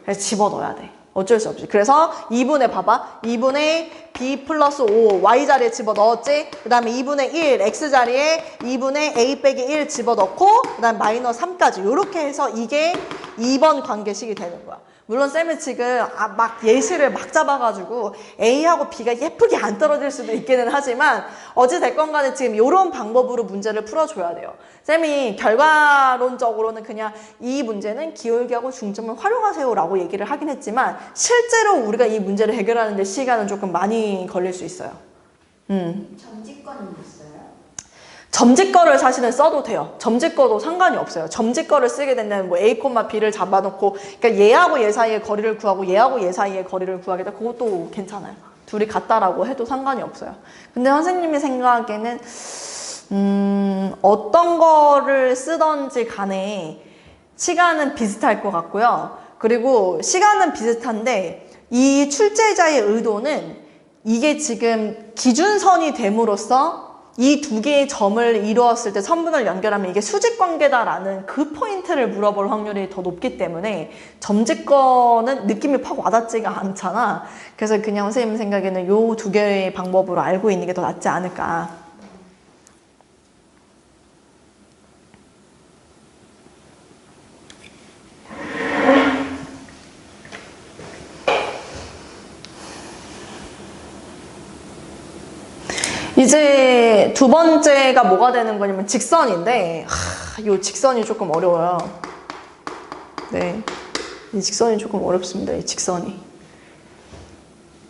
그래서 집어넣어야 돼. 어쩔 수 없이. 그래서 2분의 봐봐. 2분의 b 플러스 5 y 자리에 집어넣었지? 그 다음에 2분의 1 x 자리에 2분의 a 빼기 1 집어넣고 그 다음에 마이너스 3까지 이렇게 해서 이게 2번 관계식이 되는 거야. 물론 쌤은 지금 막 예시를 막 잡아가지고 A하고 B가 예쁘게 안 떨어질 수도 있기는 하지만 어찌됐건 간에 지금 이런 방법으로 문제를 풀어줘야 돼요. 쌤이 결과론적으로는 그냥 이 문제는 기울기하고 중점을 활용하세요 라고 얘기를 하긴 했지만 실제로 우리가 이 문제를 해결하는 데 시간은 조금 많이 걸릴 수 있어요. 점집권이 있어요? 점집거를 사실은 써도 돼요. 점집거도 상관이 없어요. 점집거를 쓰게 된다면 뭐 A, B를 잡아놓고 그러니까 얘하고 얘 사이의 거리를 구하고 얘하고 얘 사이의 거리를 구하겠다. 그것도 괜찮아요. 둘이 같다라고 해도 상관이 없어요. 근데 선생님이 생각하기에는 어떤 거를 쓰던지 간에 시간은 비슷할 것 같고요. 그리고 시간은 비슷한데 이 출제자의 의도는 이게 지금 기준선이 됨으로써 이 두 개의 점을 이루었을 때 선분을 연결하면 이게 수직관계다라는 그 포인트를 물어볼 확률이 더 높기 때문에 점집거는 느낌이 팍 와닿지가 않잖아. 그래서 그냥 선생님 생각에는 요 두 개의 방법으로 알고 있는 게 더 낫지 않을까. 이제 두 번째가 뭐가 되는 거냐면 직선인데 이 직선이 조금 어려워요. 네, 이 직선이 조금 어렵습니다. 이 직선이.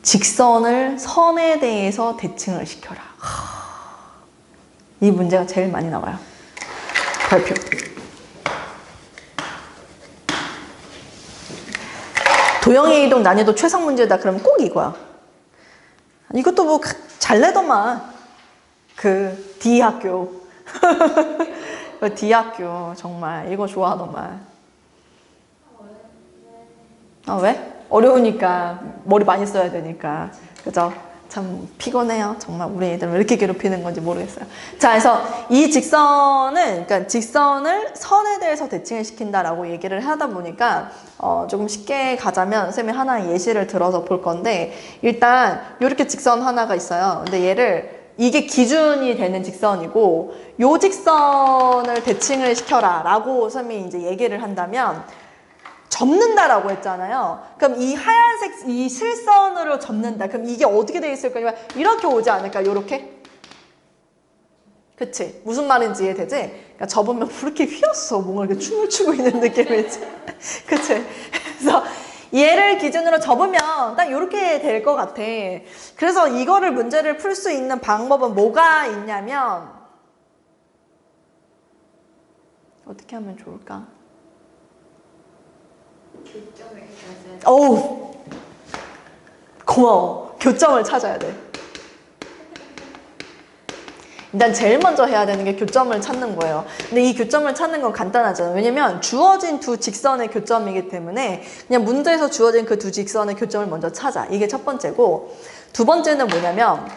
직선을 선에 대해서 대칭을 시켜라. 이 문제가 제일 많이 나와요. 발표. 도형의 이동 난이도 최상 문제다. 그러면 꼭 이거야. 이것도 뭐 잘 내더만. 그 D 학교 그 D 학교 정말 이거 좋아하더만. 왜? 어려우니까 머리 많이 써야 되니까. 그죠? 참 피곤해요. 정말 우리 애들 왜 이렇게 괴롭히는 건지 모르겠어요. 자, 그래서 이 직선은 그러니까 직선을 선에 대해서 대칭을 시킨다라고 얘기를 하다 보니까 조금 쉽게 가자면 쌤이 하나 예시를 들어서 볼 건데 일단 이렇게 직선 하나가 있어요. 근데 얘를 이게 기준이 되는 직선이고 요 직선을 대칭을 시켜라 라고 쌤이 이제 얘기를 한다면 접는다라고 했잖아요. 그럼 이 하얀색 이 실선으로 접는다. 그럼 이게 어떻게 돼 있을 거냐면 이렇게 오지 않을까? 요렇게? 그치? 무슨 말인지 이해되지? 그러니까 접으면 이렇게 휘었어. 뭔가 이렇게 춤을 추고 있는 느낌이지. 그치? 그래서 얘를 기준으로 접으면 딱 이렇게 될 것 같아. 그래서 이거를 문제를 풀 수 있는 방법은 뭐가 있냐면 어떻게 하면 좋을까? 교점을 찾아야 어우 고마워. 교점을 찾아야 돼. 일단 제일 먼저 해야 되는 게 교점을 찾는 거예요. 근데 이 교점을 찾는 건 간단하잖아요. 왜냐면 주어진 두 직선의 교점이기 때문에 그냥 문제에서 주어진 그 두 직선의 교점을 먼저 찾아. 이게 첫 번째고 두 번째는 뭐냐면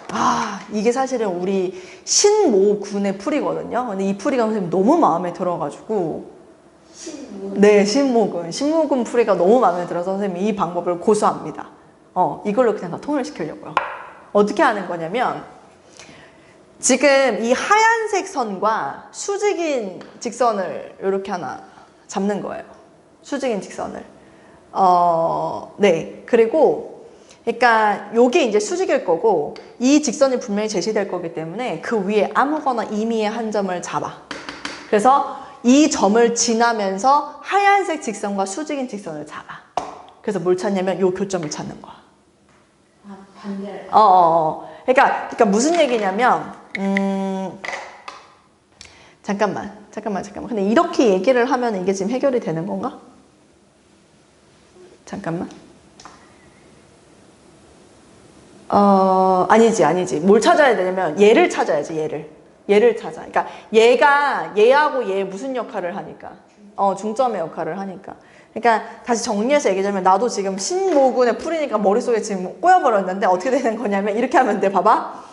이게 사실은 우리 신모군의 풀이거든요. 근데 이 풀이가 선생님 너무 마음에 들어가지고 네, 신모군 풀이가 너무 마음에 들어서 선생님이 이 방법을 고수합니다. 이걸로 그냥 다 통일시키려고요. 어떻게 하는 거냐면 지금 이 하얀색 선과 수직인 직선을 이렇게 하나 잡는 거예요. 수직인 직선을. 네. 그리고 그러니까 요게 이제 수직일 거고 이 직선이 분명히 제시될 거기 때문에 그 위에 아무거나 임의의 한 점을 잡아. 그래서 이 점을 지나면서 하얀색 직선과 수직인 직선을 잡아. 그래서 뭘 찾냐면 요 교점을 찾는 거야. 아, 반대를. 그러니까 무슨 얘기냐면 잠깐만. 근데 이렇게 얘기를 하면 이게 지금 해결이 되는 건가? 잠깐만. 아니지. 뭘 찾아야 되냐면 얘를 찾아야지, 얘를 찾아. 그러니까 얘하고 얘 무슨 역할을 하니까? 중점의 역할을 하니까. 그러니까 다시 정리해서 얘기하자면 나도 지금 신모군에 풀이니까 머릿속에 지금 꼬여버렸는데 어떻게 되는 거냐면 이렇게 하면 돼. 봐봐.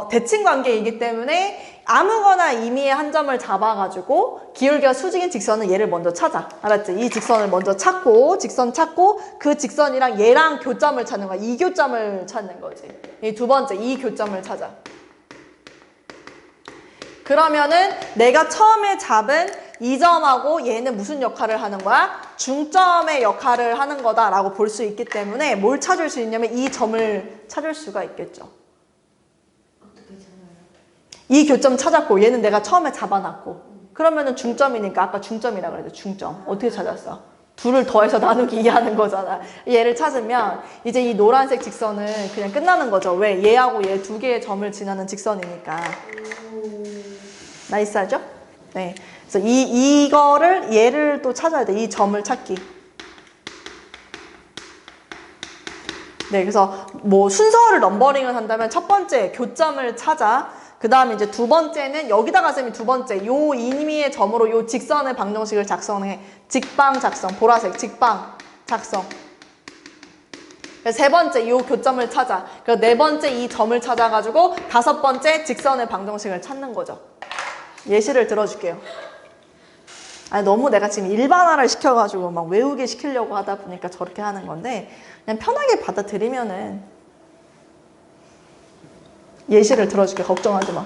대칭 관계이기 때문에 아무거나 임의의 한 점을 잡아가지고 기울기가 수직인 직선은 얘를 먼저 찾아. 알았지? 이 직선을 먼저 직선 찾고 그 직선이랑 얘랑 교점을 찾는 거야. 이 교점을 찾는 거지. 이 두 번째, 이 교점을 찾아. 그러면은 내가 처음에 잡은 이 점하고 얘는 무슨 역할을 하는 거야? 중점의 역할을 하는 거다라고 볼 수 있기 때문에 뭘 찾을 수 있냐면 이 점을 찾을 수가 있겠죠. 이 교점 찾았고 얘는 내가 처음에 잡아놨고 그러면은 중점이니까 아까 중점이라 그랬죠. 중점. 어떻게 찾았어? 둘을 더해서 나누기 2 하는 거잖아. 얘를 찾으면 이제 이 노란색 직선은 그냥 끝나는 거죠. 왜? 얘하고 얘 두 개의 점을 지나는 직선이니까. 나이스하죠? 네. 그래서 이거를 얘를 또 찾아야 돼. 이 점을 찾기. 네. 그래서 뭐 순서를 넘버링을 한다면 첫 번째 교점을 찾아. 그 다음에 이제 두 번째는 여기다가 쌤이 두 번째 요 임의의 점으로 요 직선의 방정식을 작성해. 직방 작성. 보라색 직방 작성. 세 번째 요 교점을 찾아. 그리고 네 번째 이 점을 찾아가지고 다섯 번째 직선의 방정식을 찾는 거죠. 예시를 들어줄게요. 아니, 너무 내가 지금 일반화를 시켜가지고 막 외우게 시키려고 하다 보니까 저렇게 하는 건데 그냥 편하게 받아들이면은 예시를 들어줄게. 걱정하지 마.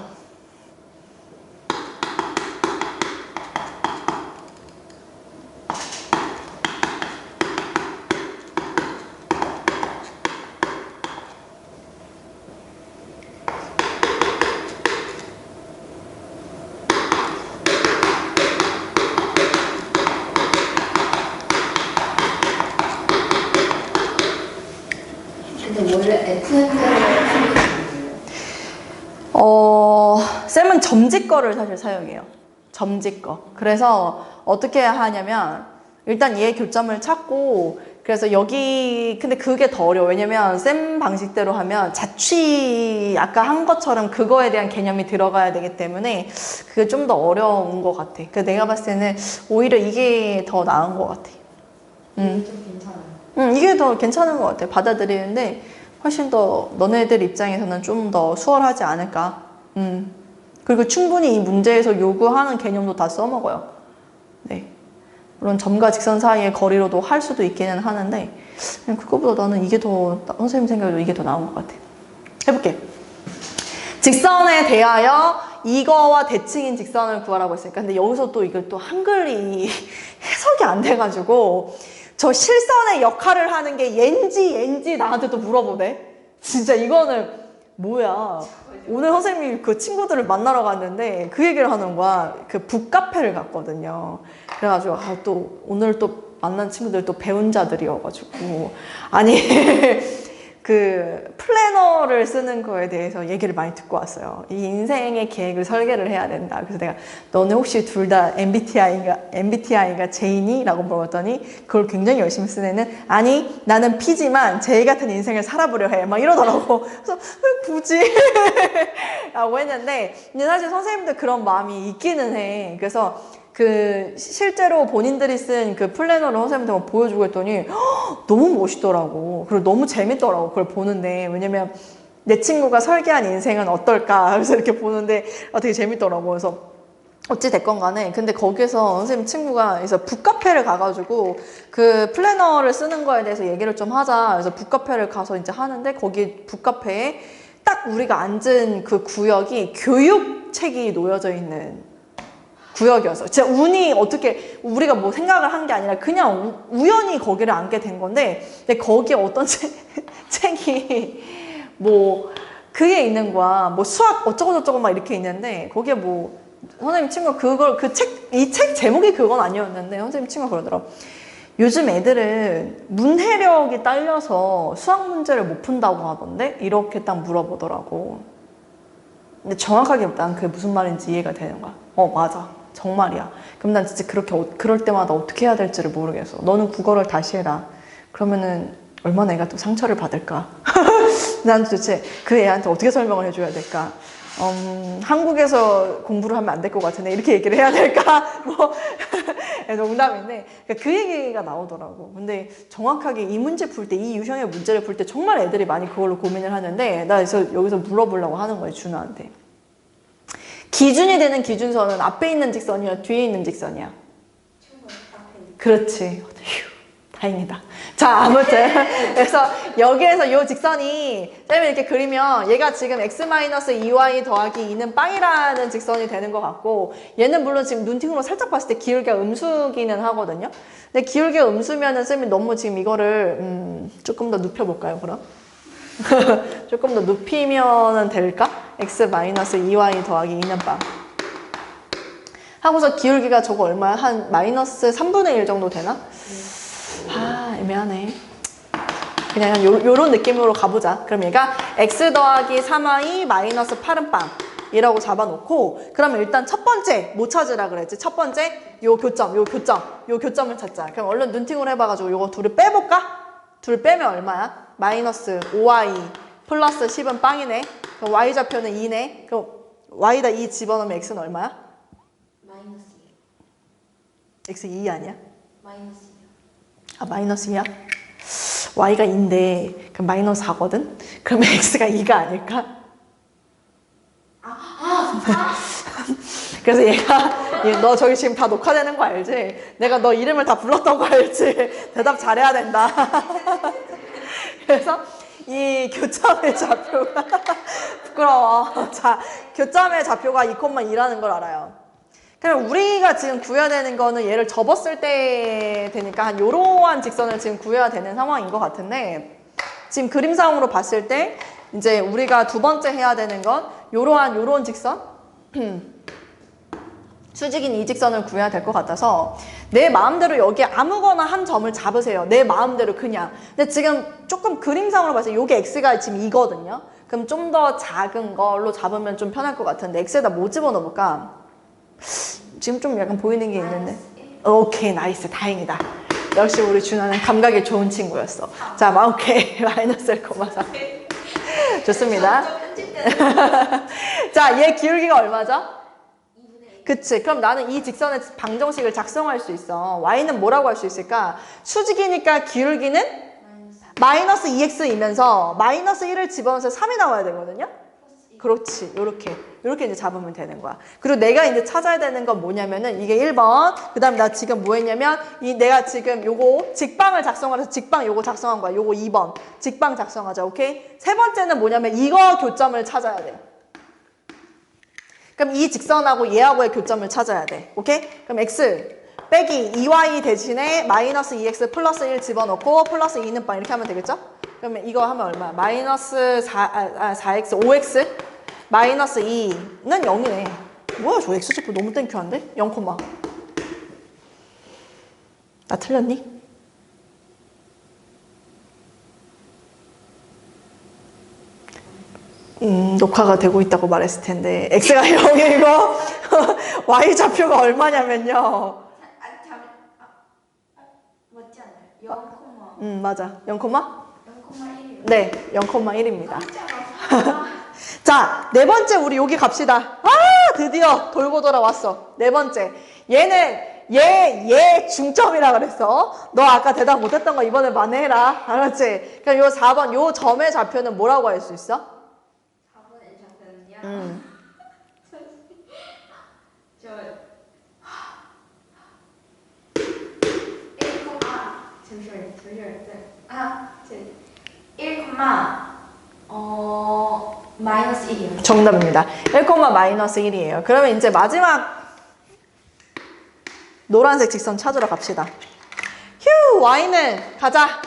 근데 원래 FM대로 쌤은 점집거를 사실 사용해요. 점집거. 그래서 어떻게 하냐면 일단 얘 교점을 찾고 그래서 여기 근데 그게 더 어려워. 왜냐면 쌤 방식대로 하면 자취 아까 한 것처럼 그거에 대한 개념이 들어가야 되기 때문에 그게 좀 더 어려운 것 같아. 그 내가 봤을 때는 오히려 이게 더 나은 것 같아. 좀 괜찮아요. 이게 더 괜찮은 것 같아. 받아들이는데 훨씬 더 너네들 입장에서는 좀 더 수월하지 않을까. 그리고 충분히 이 문제에서 요구하는 개념도 다 써먹어요. 네. 물론 점과 직선 사이의 거리로도 할 수도 있기는 하는데 그냥 그거보다 나는 이게 더 선생님 생각에도 이게 더 나은 것 같아. 해볼게. 직선에 대하여 이거와 대칭인 직선을 구하라고 했으니까 근데 여기서 또 이걸 또 한글이 해석이 안 돼가지고 저 실선의 역할을 하는 게 얘인지 나한테 또 물어보네. 진짜 이거는 뭐야. 오늘 선생님이 그 친구들을 만나러 갔는데 그 얘기를 하는 거야. 그 북카페를 갔거든요. 그래가지고 또 오늘 또 만난 친구들 또 배운 자들이어가지고 아니 그 플래너를 쓰는 거에 대해서 얘기를 많이 듣고 왔어요. 이 인생의 계획을 설계를 해야 된다. 그래서 내가 너네 혹시 둘 다 MBTI가 J니? 라고 물어봤더니 그걸 굉장히 열심히 쓴 애는 아니 나는 P지만 J 같은 인생을 살아보려 해. 막 이러더라고. 그래서 왜 굳이? 라고 했는데 근데 사실 선생님들 그런 마음이 있기는 해. 그래서 그 실제로 본인들이 쓴 그 플래너를 선생님한테 보여주고 했더니 너무 멋있더라고. 그리고 너무 재밌더라고. 그걸 보는데 왜냐면 내 친구가 설계한 인생은 어떨까 그래서 이렇게 보는데 되게 재밌더라고. 그래서 어찌 됐건 간에 근데 거기서 선생님 친구가 그래서 북카페를 가가지고 그 플래너를 쓰는 거에 대해서 얘기를 좀 하자. 그래서 북카페를 가서 이제 하는데 거기 북카페에 딱 우리가 앉은 그 구역이 교육책이 놓여져 있는 구역이었어. 진짜 운이 어떻게 우리가 뭐 생각을 한 게 아니라 그냥 우연히 거기를 앉게 된 건데, 근데 거기에 어떤 책이 뭐 그게 있는 거야. 뭐 수학 어쩌고 저쩌고 막 이렇게 있는데 거기에 뭐 선생님 친구가 그걸 이 책 제목이 그건 아니었는데 선생님 친구가 그러더라고. 요즘 애들은 문해력이 딸려서 수학 문제를 못 푼다고 하던데 이렇게 딱 물어보더라고. 근데 정확하게 난 그게 무슨 말인지 이해가 되는 거야. 맞아. 정말이야. 그럼 난 진짜 그럴 때마다 어떻게 해야 될지를 모르겠어. 너는 국어를 다시 해라. 그러면은 얼마나 애가 또 상처를 받을까? 난 도대체 그 애한테 어떻게 설명을 해줘야 될까? 한국에서 공부를 하면 안 될 것 같은데 이렇게 얘기를 해야 될까? 뭐 농담인데 그 얘기가 나오더라고. 근데 정확하게 이 문제 풀 때, 이 유형의 문제를 풀 때 정말 애들이 많이 그걸로 고민을 하는데 나 그래서 여기서 물어보려고 하는 거야, 준호한테. 기준이 되는 기준선은 앞에 있는 직선이야, 뒤에 있는 직선이야? 그렇지. 휴, 다행이다. 자, 아무튼 그래서 여기에서 이 직선이 쌤이 이렇게 그리면 얘가 지금 x-2y 더하기 2는 빵이라는 직선이 되는 것 같고, 얘는 물론 지금 눈팅으로 살짝 봤을 때 기울기가 음수기는 하거든요. 근데 기울기가 음수면은 쌤이 너무 지금 이거를 조금 더 눕혀볼까요, 그럼? 조금 더 눕히면은 될까? x-2y 더하기 2는 빵 하고서 기울기가 저거 얼마야? 한 마이너스 3분의 1 정도 되나? 애매하네. 그냥 요런 느낌으로 가보자. 그럼 얘가 x 더하기 3y 마이너스 8은 빵 이라고 잡아놓고, 그러면 일단 첫 번째 뭐 찾으라 그랬지? 첫 번째 요 교점을 찾자. 그럼 얼른 눈팅으로 해봐가지고 요거 둘을 빼볼까? 둘 빼면 얼마야? 마이너스 5y 플러스 10은 빵이네. 그럼 y좌표는 2네. 그럼 y다 2 집어넣으면 x는 얼마야? 마이너스 x 2 아니야? 마이너스 마이너스 2야? y가 2인데 그럼 마이너스 4거든? 그러면 x가 2가 아닐까? 그래서 너 저기 지금 다 녹화되는 거 알지? 내가 너 이름을 다 불렀던 거 알지? 대답 잘해야 된다. 그래서 이 교점의 좌표가 부끄러워. 자, 교점의 좌표가 2,2라는 걸 알아요. 그럼 우리가 지금 구해야 되는 거는 얘를 접었을 때 되니까 한 요러한 직선을 지금 구해야 되는 상황인 것 같은데, 지금 그림상으로 봤을 때 이제 우리가 두 번째 해야 되는 건 요런 직선? 수직인 이 직선을 구해야 될 것 같아서 내 마음대로 여기에 아무거나 한 점을 잡으세요. 내 마음대로 그냥. 근데 지금 조금 그림상으로 봤을 때 요게 x가 지금 2거든요. 그럼 좀 더 작은 걸로 잡으면 좀 편할 것 같은데 x에다 뭐 집어넣어볼까? 지금 좀 약간 보이는 게 있는데. 오케이, 나이스. 다행이다. 역시 우리 준하는 감각이 좋은 친구였어. 자, 오케이. 마이너스 1,4. 좋습니다. 자, 얘 기울기가 얼마죠? 그치. 그럼 나는 이 직선의 방정식을 작성할 수 있어. y는 뭐라고 할 수 있을까? 수직이니까 기울기는 마이너스 2x이면서 마이너스 1을 집어넣어서 3이 나와야 되거든요. 그렇지. 요렇게 이제 잡으면 되는 거야. 그리고 내가 이제 찾아야 되는 건 뭐냐면은 이게 1번. 그 다음에 나 지금 뭐 했냐면 내가 지금 요거 직방을 작성하면서 직방 요거 작성한 거야. 요거 2번. 직방 작성하자. 오케이? 세 번째는 뭐냐면 이거 교점을 찾아야 돼. 그럼 이 직선하고 얘하고의 교점을 찾아야 돼. 오케이? 그럼 x 빼기 2y 대신에 마이너스 2x 플러스 1 집어넣고 플러스 2는 빵 이렇게 하면 되겠죠? 그러면 이거 하면 얼마야? 마이너스 4x 5x 마이너스 2는 0이네. 뭐야 저 x좌표 너무 땡큐한데? 0, 나 틀렸니? 녹화가 되고 있다고 말했을 텐데 x가 0이고 y좌표가 얼마냐면요. 맞지 않아요? 0, 맞아. 0, 0,1이요. 네, 0,1입니다. 자, 네 번째 우리 여기 갑시다. 드디어 돌고 돌아왔어. 네 번째. 얘는 얘 중점이라 그랬어. 너 아까 대답 못했던 거 이번에 만회해라. 알았지? 그럼 요 4번 요 점의 좌표는 뭐라고 할 수 있어? 4번의 좌표는요? 저 1, 마이너스 1이요. 정답입니다. 1, 마이너스 1이에요. 그러면 이제 마지막 노란색 직선 찾으러 갑시다. 휴, y는 가자.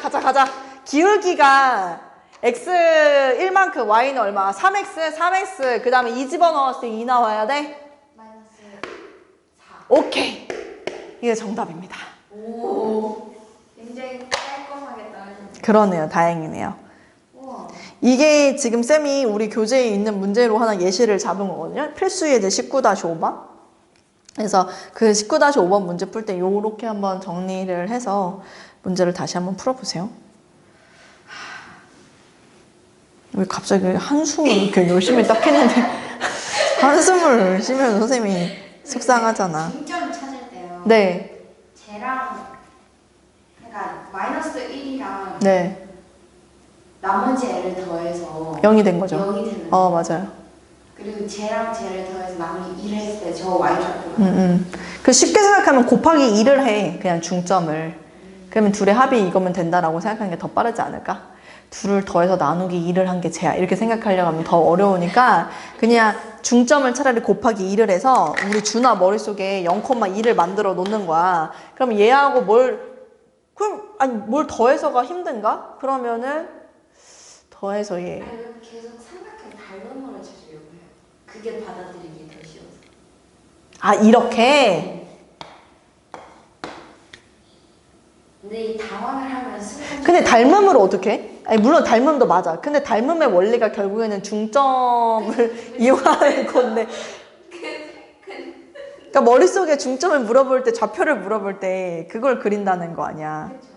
기울기가 x1만큼 y는 얼마? 3x. 그 다음에 2 집어넣었을 때 2 나와야 돼? 마이너스 4. 오케이. 이게 정답입니다. 오. 굉장히 깔끔하게 떨어지네. 그러네요. 다행이네요. 우와. 이게 지금 쌤이 우리 교재에 있는 문제로 하나 예시를 잡은 거거든요. 필수예제 19-5번. 그래서 그 19-5번 문제 풀 때 요렇게 한번 정리를 해서 문제를 다시 한번 풀어보세요. 왜 갑자기 한숨을 이렇게 열심히 딱 했는데 한숨을 열심히 하면 선생님이 속상하잖아. 중점 찾을 때요. 네. 쟤랑 그러니까 마이너스 1이랑 네. 나머지 애를 더해서 0이 된 거죠. 0이 되는 맞아요. 그리고 쟤랑 쟤를 더해서 나머지 1을 했을 때 저 y좌표. 그 쉽게 생각하면 곱하기 2를 해. 그냥 중점을. 그러면 둘의 합이 이거면 된다라고 생각하는 게 더 빠르지 않을까? 둘을 더해서 나누기 2를 한 게 쟤야. 이렇게 생각하려고 하면 더 어려우니까 그냥 중점을 차라리 곱하기 2를 해서 우리 준아 머릿속에 0,2를 만들어 놓는 거야. 그럼 얘하고 뭘 더해서가 힘든가? 그러면은 더해서 얘. 아니 왜 계속 삼각형 닮음으로 찾으려고 해요. 그게 받아들이기 더 쉬워서. 아, 이렇게? 근데 이 당황을 하면 순간. 근데 닮음으로 어떻게 해? 아니, 물론 닮음도 맞아. 근데 닮음의 원리가 결국에는 중점을 이용하는 건데. 그러니까 머릿속에 중점을 물어볼 때, 좌표를 물어볼 때 그걸 그린다는 거 아니야. 그렇죠.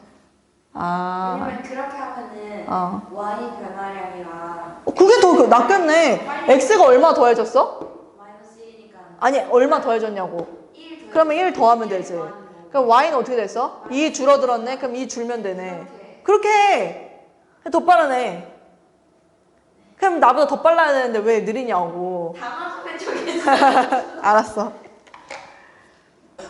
아. 왜냐면 그렇게 하면은 y 변화량이랑 그게 더 낫겠네. x가 얼마 더해졌어? 마이너스 1이니까 아니, 얼마 더해졌냐고. 1 더해서 그러면 1 더하면 되지. 더하는 거. 그럼 y는 어떻게 됐어? 2 줄어들었네? 그럼 2 줄면 되네. 그렇게 해. 더 빠르네. 그럼 나보다 더 빨라야 되는데 왜 느리냐고. 당황하면 저기 알았어.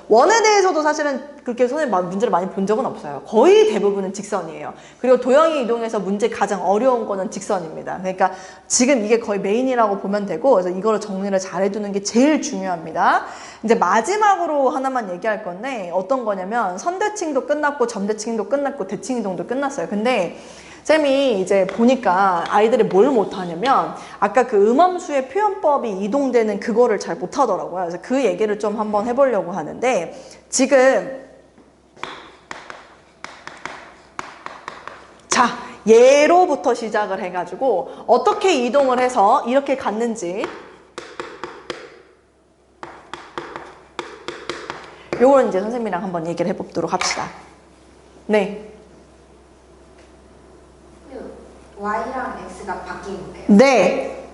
원에 대해서도 사실은 그렇게 선생님 문제를 많이 본 적은 없어요. 거의 대부분은 직선이에요. 그리고 도형이 이동해서 문제 가장 어려운 거는 직선입니다. 그러니까 지금 이게 거의 메인이라고 보면 되고, 그래서 이거를 정리를 잘 해두는 게 제일 중요합니다. 이제 마지막으로 하나만 얘기할 건데 어떤 거냐면 선대칭도 끝났고 점대칭도 끝났고 대칭 이동도 끝났어요. 근데 쌤이 이제 보니까 아이들이 뭘 못하냐면 아까 그 음함수의 표현법이 이동되는 그거를 잘 못하더라고요. 그래서 그 얘기를 좀 한번 해보려고 하는데 지금 자, 얘로부터 시작을 해가지고 어떻게 이동을 해서 이렇게 갔는지 요걸 이제 선생님이랑 한번 얘기를 해보도록 합시다. 네. y랑 x가 바뀐 거예요. 네.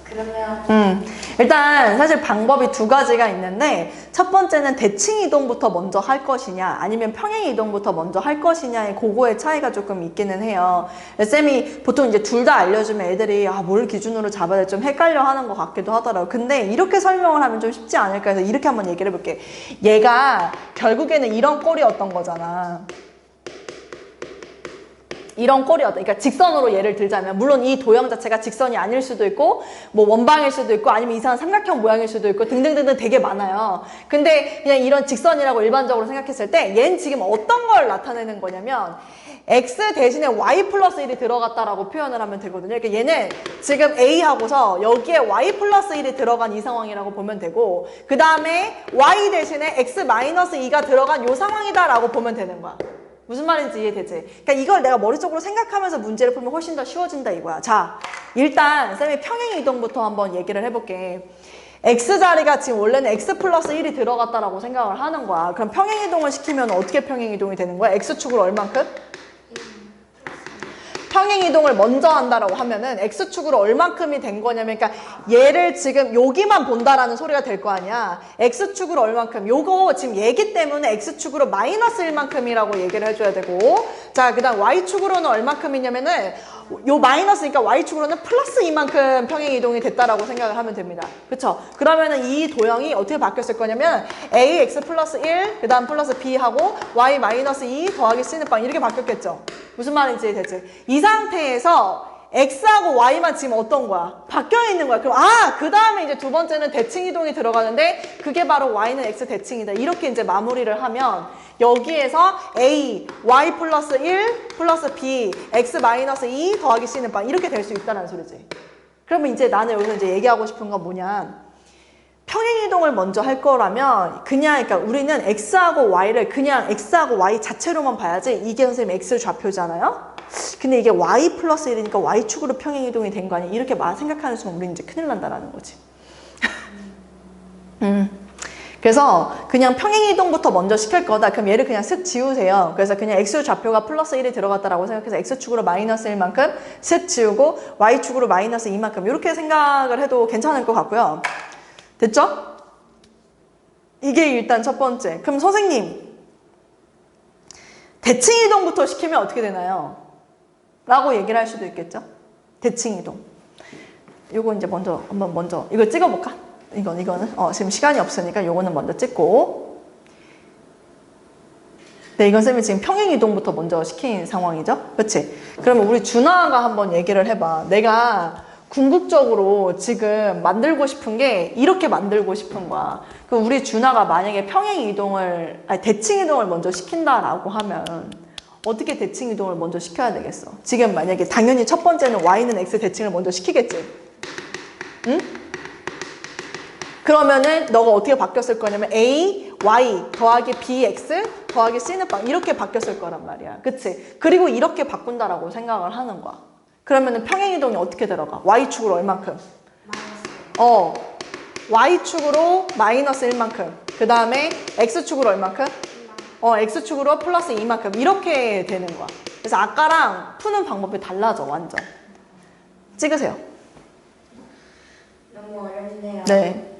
그러면 일단 사실 방법이 두 가지가 있는데 첫 번째는 대칭 이동부터 먼저 할 것이냐 아니면 평행 이동부터 먼저 할 것이냐의 그거의 차이가 조금 있기는 해요. 쌤이 보통 이제 둘 다 알려주면 애들이 뭘 기준으로 잡아야 좀 헷갈려 하는 것 같기도 하더라고요. 근데 이렇게 설명을 하면 좀 쉽지 않을까 해서 이렇게 한번 얘기를 해볼게. 얘가 결국에는 이런 꼴이었던 거잖아. 이런 꼴이었다. 그러니까 직선으로 예를 들자면 물론 이 도형 자체가 직선이 아닐 수도 있고 뭐 원방일 수도 있고 아니면 이상한 삼각형 모양일 수도 있고 등등등등 되게 많아요. 근데 그냥 이런 직선이라고 일반적으로 생각했을 때 얘는 지금 어떤 걸 나타내는 거냐면 x 대신에 y 플러스 1이 들어갔다라고 표현을 하면 되거든요. 그러니까 얘는 지금 a하고서 여기에 y 플러스 1이 들어간 이 상황이라고 보면 되고 그 다음에 y 대신에 x 마이너스 2가 들어간 이 상황이다라고 보면 되는 거야. 무슨 말인지 이해되지? 그러니까 이걸 내가 머릿속으로 생각하면서 문제를 풀면 훨씬 더 쉬워진다 이거야. 자, 일단 쌤이 평행 이동부터 한번 얘기를 해볼게. x자리가 지금 원래는 x 플러스 1이 들어갔다라고 생각을 하는 거야. 그럼 평행 이동을 시키면 어떻게 평행 이동이 되는 거야? x축으로 얼만큼? 평행 이동을 먼저 한다라고 하면은 x축으로 얼만큼이 된 거냐면 그러니까 얘를 지금 여기만 본다라는 소리가 될 거 아니야. x축으로 얼만큼. 요거 지금 얘기 때문에 x축으로 마이너스 1만큼이라고 얘기를 해줘야 되고 자, 그 다음 y축으로는 얼만큼이냐면은 요 마이너스니까 y축으로는 플러스 2만큼 평행 이동이 됐다라고 생각을 하면 됩니다. 그쵸? 그러면은 이 도형이 어떻게 바뀌었을 거냐면 ax 플러스 1, 그 다음 플러스 b 하고 y 마이너스 2 더하기 c는 빵 이렇게 바뀌었겠죠? 무슨 말인지 되지? 이 상태에서 x하고 y만 지금 어떤 거야? 바뀌어 있는 거야. 그럼 그 다음에 이제 두 번째는 대칭 이동이 들어가는데 그게 바로 y는 x 대칭이다. 이렇게 이제 마무리를 하면 여기에서 a, y 플러스 1 플러스 b, x 마이너스 2 더하기 c는 빵 이렇게 될 수 있다는 소리지. 그러면 이제 나는 여기서 이제 얘기하고 싶은 건 뭐냐? 평행 이동을 먼저 할 거라면 그냥 그러니까 우리는 x하고 y를 그냥 x하고 y 자체로만 봐야지. 이게 선생님 x 좌표잖아요. 근데 이게 y 플러스 1이니까 y축으로 평행 이동이 된 거 아니야? 이렇게 생각하는 순간 우리는 이제 큰일 난다라는 거지. 그래서 그냥 평행 이동부터 먼저 시킬 거다. 그럼 얘를 그냥 슥 지우세요. 그래서 그냥 x 좌표가 플러스 1이 들어갔다라고 생각해서 x축으로 마이너스 1만큼 슥 지우고 y축으로 마이너스 2만큼 이렇게 생각을 해도 괜찮을 것 같고요. 됐죠? 이게 일단 첫 번째. 그럼 선생님 대칭 이동부터 시키면 어떻게 되나요? 라고 얘기를 할 수도 있겠죠? 대칭 이동. 요거 이제 먼저 이거 찍어볼까? 이거는 지금 시간이 없으니까 요거는 먼저 찍고. 네, 이건 쌤이 지금 평행 이동부터 먼저 시킨 상황이죠? 그렇지? 그러면 우리 준하가 한번 얘기를 해봐. 내가 궁극적으로 지금 만들고 싶은 게 이렇게 만들고 싶은 거야. 그럼 우리 준하가 만약에 대칭 이동을 먼저 시킨다라고 하면 어떻게 대칭 이동을 먼저 시켜야 되겠어? 지금 만약에 당연히 첫 번째는 y는 x 대칭을 먼저 시키겠지? 응? 그러면은 너가 어떻게 바뀌었을 거냐면 a, y 더하기 bx 더하기 c는 빵 이렇게 바뀌었을 거란 말이야. 그치? 그리고 이렇게 바꾼다라고 생각을 하는 거야. 그러면은 평행 이동이 어떻게 들어가? y축으로 얼만큼? y축으로 마이너스 1만큼. 그 다음에 x축으로 얼만큼? x축으로 플러스 2만큼. 이렇게 되는 거야. 그래서 아까랑 푸는 방법이 달라져, 완전. 찍으세요. 너무 어렵네요. 네.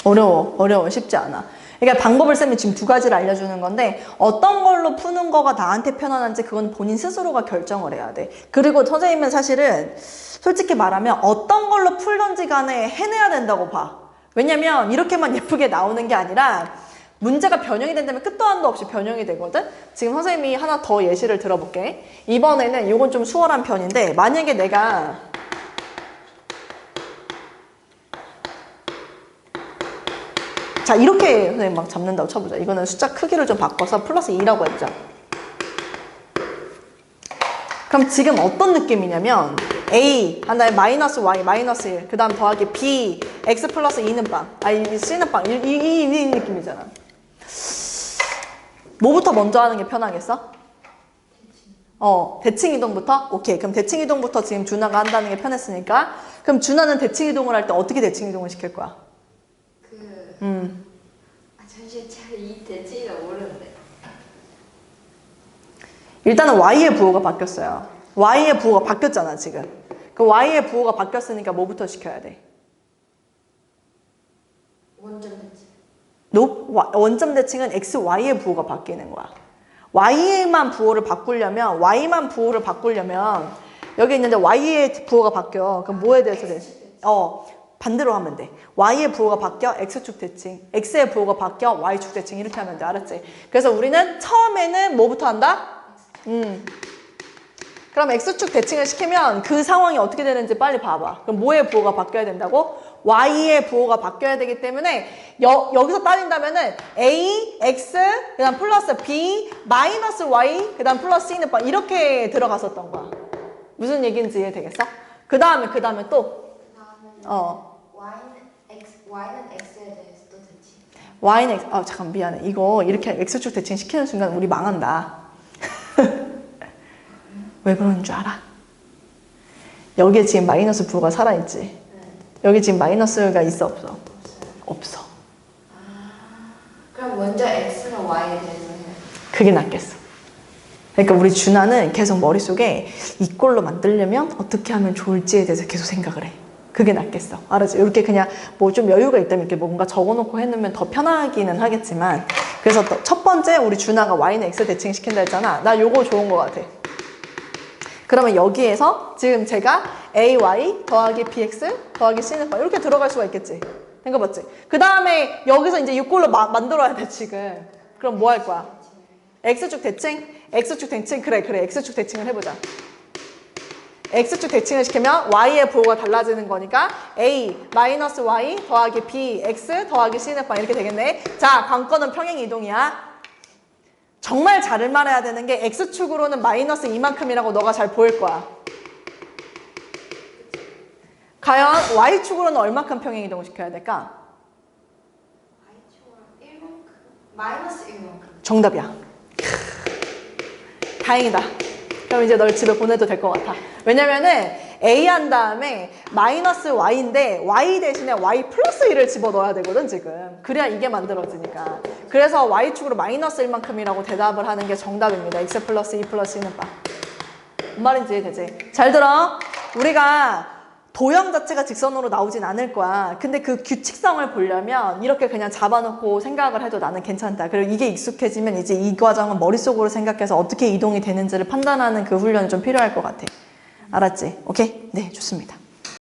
어려워. 쉽지 않아. 그러니까 방법을 쌤이 지금 두 가지를 알려주는 건데 어떤 걸로 푸는 거가 나한테 편안한지 그건 본인 스스로가 결정을 해야 돼. 그리고 선생님은 사실은 솔직히 말하면 어떤 걸로 풀던지 간에 해내야 된다고 봐. 왜냐면 이렇게만 예쁘게 나오는 게 아니라 문제가 변형이 된다면 끝도 한도 없이 변형이 되거든? 지금 선생님이 하나 더 예시를 들어볼게. 이번에는 이건 좀 수월한 편인데 만약에 내가 자 이렇게 선생님 막 잡는다고 쳐보자. 이거는 숫자 크기를 좀 바꿔서 플러스 2라고 해보자. 그럼 지금 어떤 느낌이냐면 a 한 다음에 마이너스 y 마이너스 1 그 다음 더하기 b x 플러스 2는 빵 c는 빵 이 느낌이잖아. 뭐부터 먼저 하는 게 편하겠어? 대칭 이동부터? 오케이. 그럼 대칭 이동부터 지금 준하가 한다는 게 편했으니까 그럼 준하는 대칭 이동을 할 때 어떻게 대칭 이동을 시킬 거야? 잠시 제가 이 대칭이 모르는데. 일단은 y의 부호가 바뀌었어요. y의 부호가 바뀌었잖아 지금. 그 y의 부호가 바뀌었으니까 뭐부터 시켜야 돼? 원점 대칭. 원점 대칭은 x, y의 부호가 바뀌는 거야. y만 부호를 바꾸려면 여기 있는데 y의 부호가 바뀌어. 그럼 뭐에 대해서 돼? 반대로 하면 돼. y의 부호가 바뀌어 x축 대칭, x의 부호가 바뀌어 y축 대칭 이렇게 하면 돼. 알았지? 그래서 우리는 처음에는 뭐부터 한다? 그럼 x축 대칭을 시키면 그 상황이 어떻게 되는지 빨리 봐봐. 그럼 뭐의 부호가 바뀌어야 된다고? y의 부호가 바뀌어야 되기 때문에 여기서 따진다면은 a, x, 그 다음 플러스 b, 마이너스 y, 그 다음 플러스 c는 이렇게 들어갔었던 거야. 무슨 얘기인지 이해되겠어? 그 다음에 또 Y는 X에 대해서 또 대칭. y는 잠깐 미안해. 이거 이렇게 x축 대칭 시키는 순간 우리 망한다. 왜 그러는 줄 알아? 여기에 지금 마이너스 부호가 살아있지? 여기 지금 마이너스가 있어 없어? 없어. 그럼 먼저 X랑 Y에 대해서 해요. 그게 낫겠어. 그러니까 우리 준하는 계속 머릿속에 이꼴로 만들려면 어떻게 하면 좋을지에 대해서 계속 생각을 해. 그게 낫겠어. 알았지? 이렇게 그냥 뭐 좀 여유가 있다면 이렇게 뭔가 적어놓고 해놓으면 더 편하기는 하겠지만 그래서 또 첫 번째 우리 준하가 y는 x 대칭 시킨다 했잖아. 나 요거 좋은 거 같아. 그러면 여기에서 지금 제가 ay 더하기 bx 더하기 c는 이렇게 들어갈 수가 있겠지. 생각해봤지? 그 다음에 여기서 이제 이꼴로 만들어야 돼 지금. 그럼 뭐 할 거야? x축 대칭 x축 대칭, 그래 x축 대칭을 해보자. x축 대칭을 시키면 y의 부호가 달라지는 거니까 a 마이너스 y 더하기 b x 더하기 c는 이렇게 되겠네. 자, 관건은 평행 이동이야. 정말 잘 말해야 되는 게 x축으로는 마이너스 이만큼이라고 너가 잘 보일 거야. 과연 y축으로는 얼마큼 평행 이동을 시켜야 될까? Y축은 1만큼 마이너스 1만큼. 정답이야. 다행이다. 그럼 이제 널 집에 보내도 될 것 같아. 왜냐면은 a 한 다음에 마이너스 y인데 y 대신에 y 플러스 1을 집어넣어야 되거든 지금. 그래야 이게 만들어지니까. 그래서 y축으로 마이너스 1만큼이라고 대답을 하는 게 정답입니다. x 플러스 2 플러스 2는 바. 뭔 말인지 이해되지? 잘 들어. 우리가 도형 자체가 직선으로 나오진 않을 거야. 근데 그 규칙성을 보려면 이렇게 그냥 잡아놓고 생각을 해도 나는 괜찮다. 그리고 이게 익숙해지면 이제 이 과정은 머릿속으로 생각해서 어떻게 이동이 되는지를 판단하는 그 훈련이 좀 필요할 것 같아. 알았지? 오케이? 네, 좋습니다.